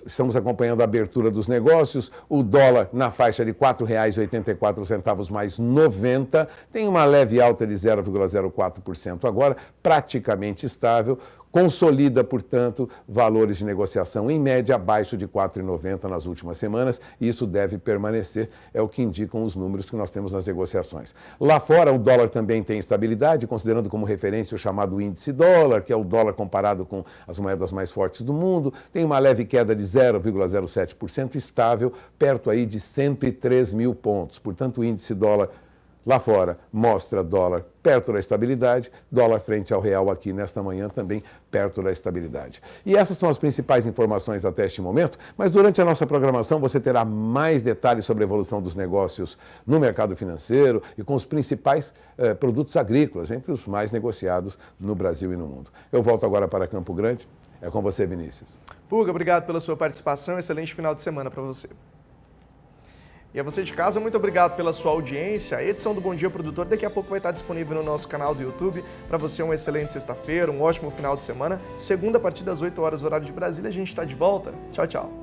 Speaker 8: estamos acompanhando a abertura dos negócios, o dólar na faixa de R$ 4,84 mais 90, tem uma leve alta de 0,04% agora, praticamente estável, consolida, portanto, valores de negociação em média abaixo de R$ 4,90 nas últimas semanas, e isso deve permanecer, é o que indicam os números que nós temos nas negociações. Lá fora, o dólar também tem estabilidade, considerando como referência o chamado índice dólar, que é o dólar comparado com as moedas mais fortes do mundo, tem uma leve queda de 0,07%, estável, perto aí de 103 mil pontos. Portanto, o índice dólar lá fora mostra dólar perto da estabilidade, dólar frente ao real aqui nesta manhã também perto da estabilidade. E essas são as principais informações até este momento, mas durante a nossa programação você terá mais detalhes sobre a evolução dos negócios no mercado financeiro e com os principais produtos agrícolas, entre os mais negociados no Brasil e no mundo. Eu volto agora para Campo Grande. É com você, Vinícius.
Speaker 1: Puga, obrigado pela sua participação. Excelente final de semana para você. E a você de casa, muito obrigado pela sua audiência. A edição do Bom Dia Produtor daqui a pouco vai estar disponível no nosso canal do YouTube. Para você, uma excelente sexta-feira, um ótimo final de semana. Segunda, a partir das 8 horas, horário de Brasília, a gente está de volta. Tchau, tchau.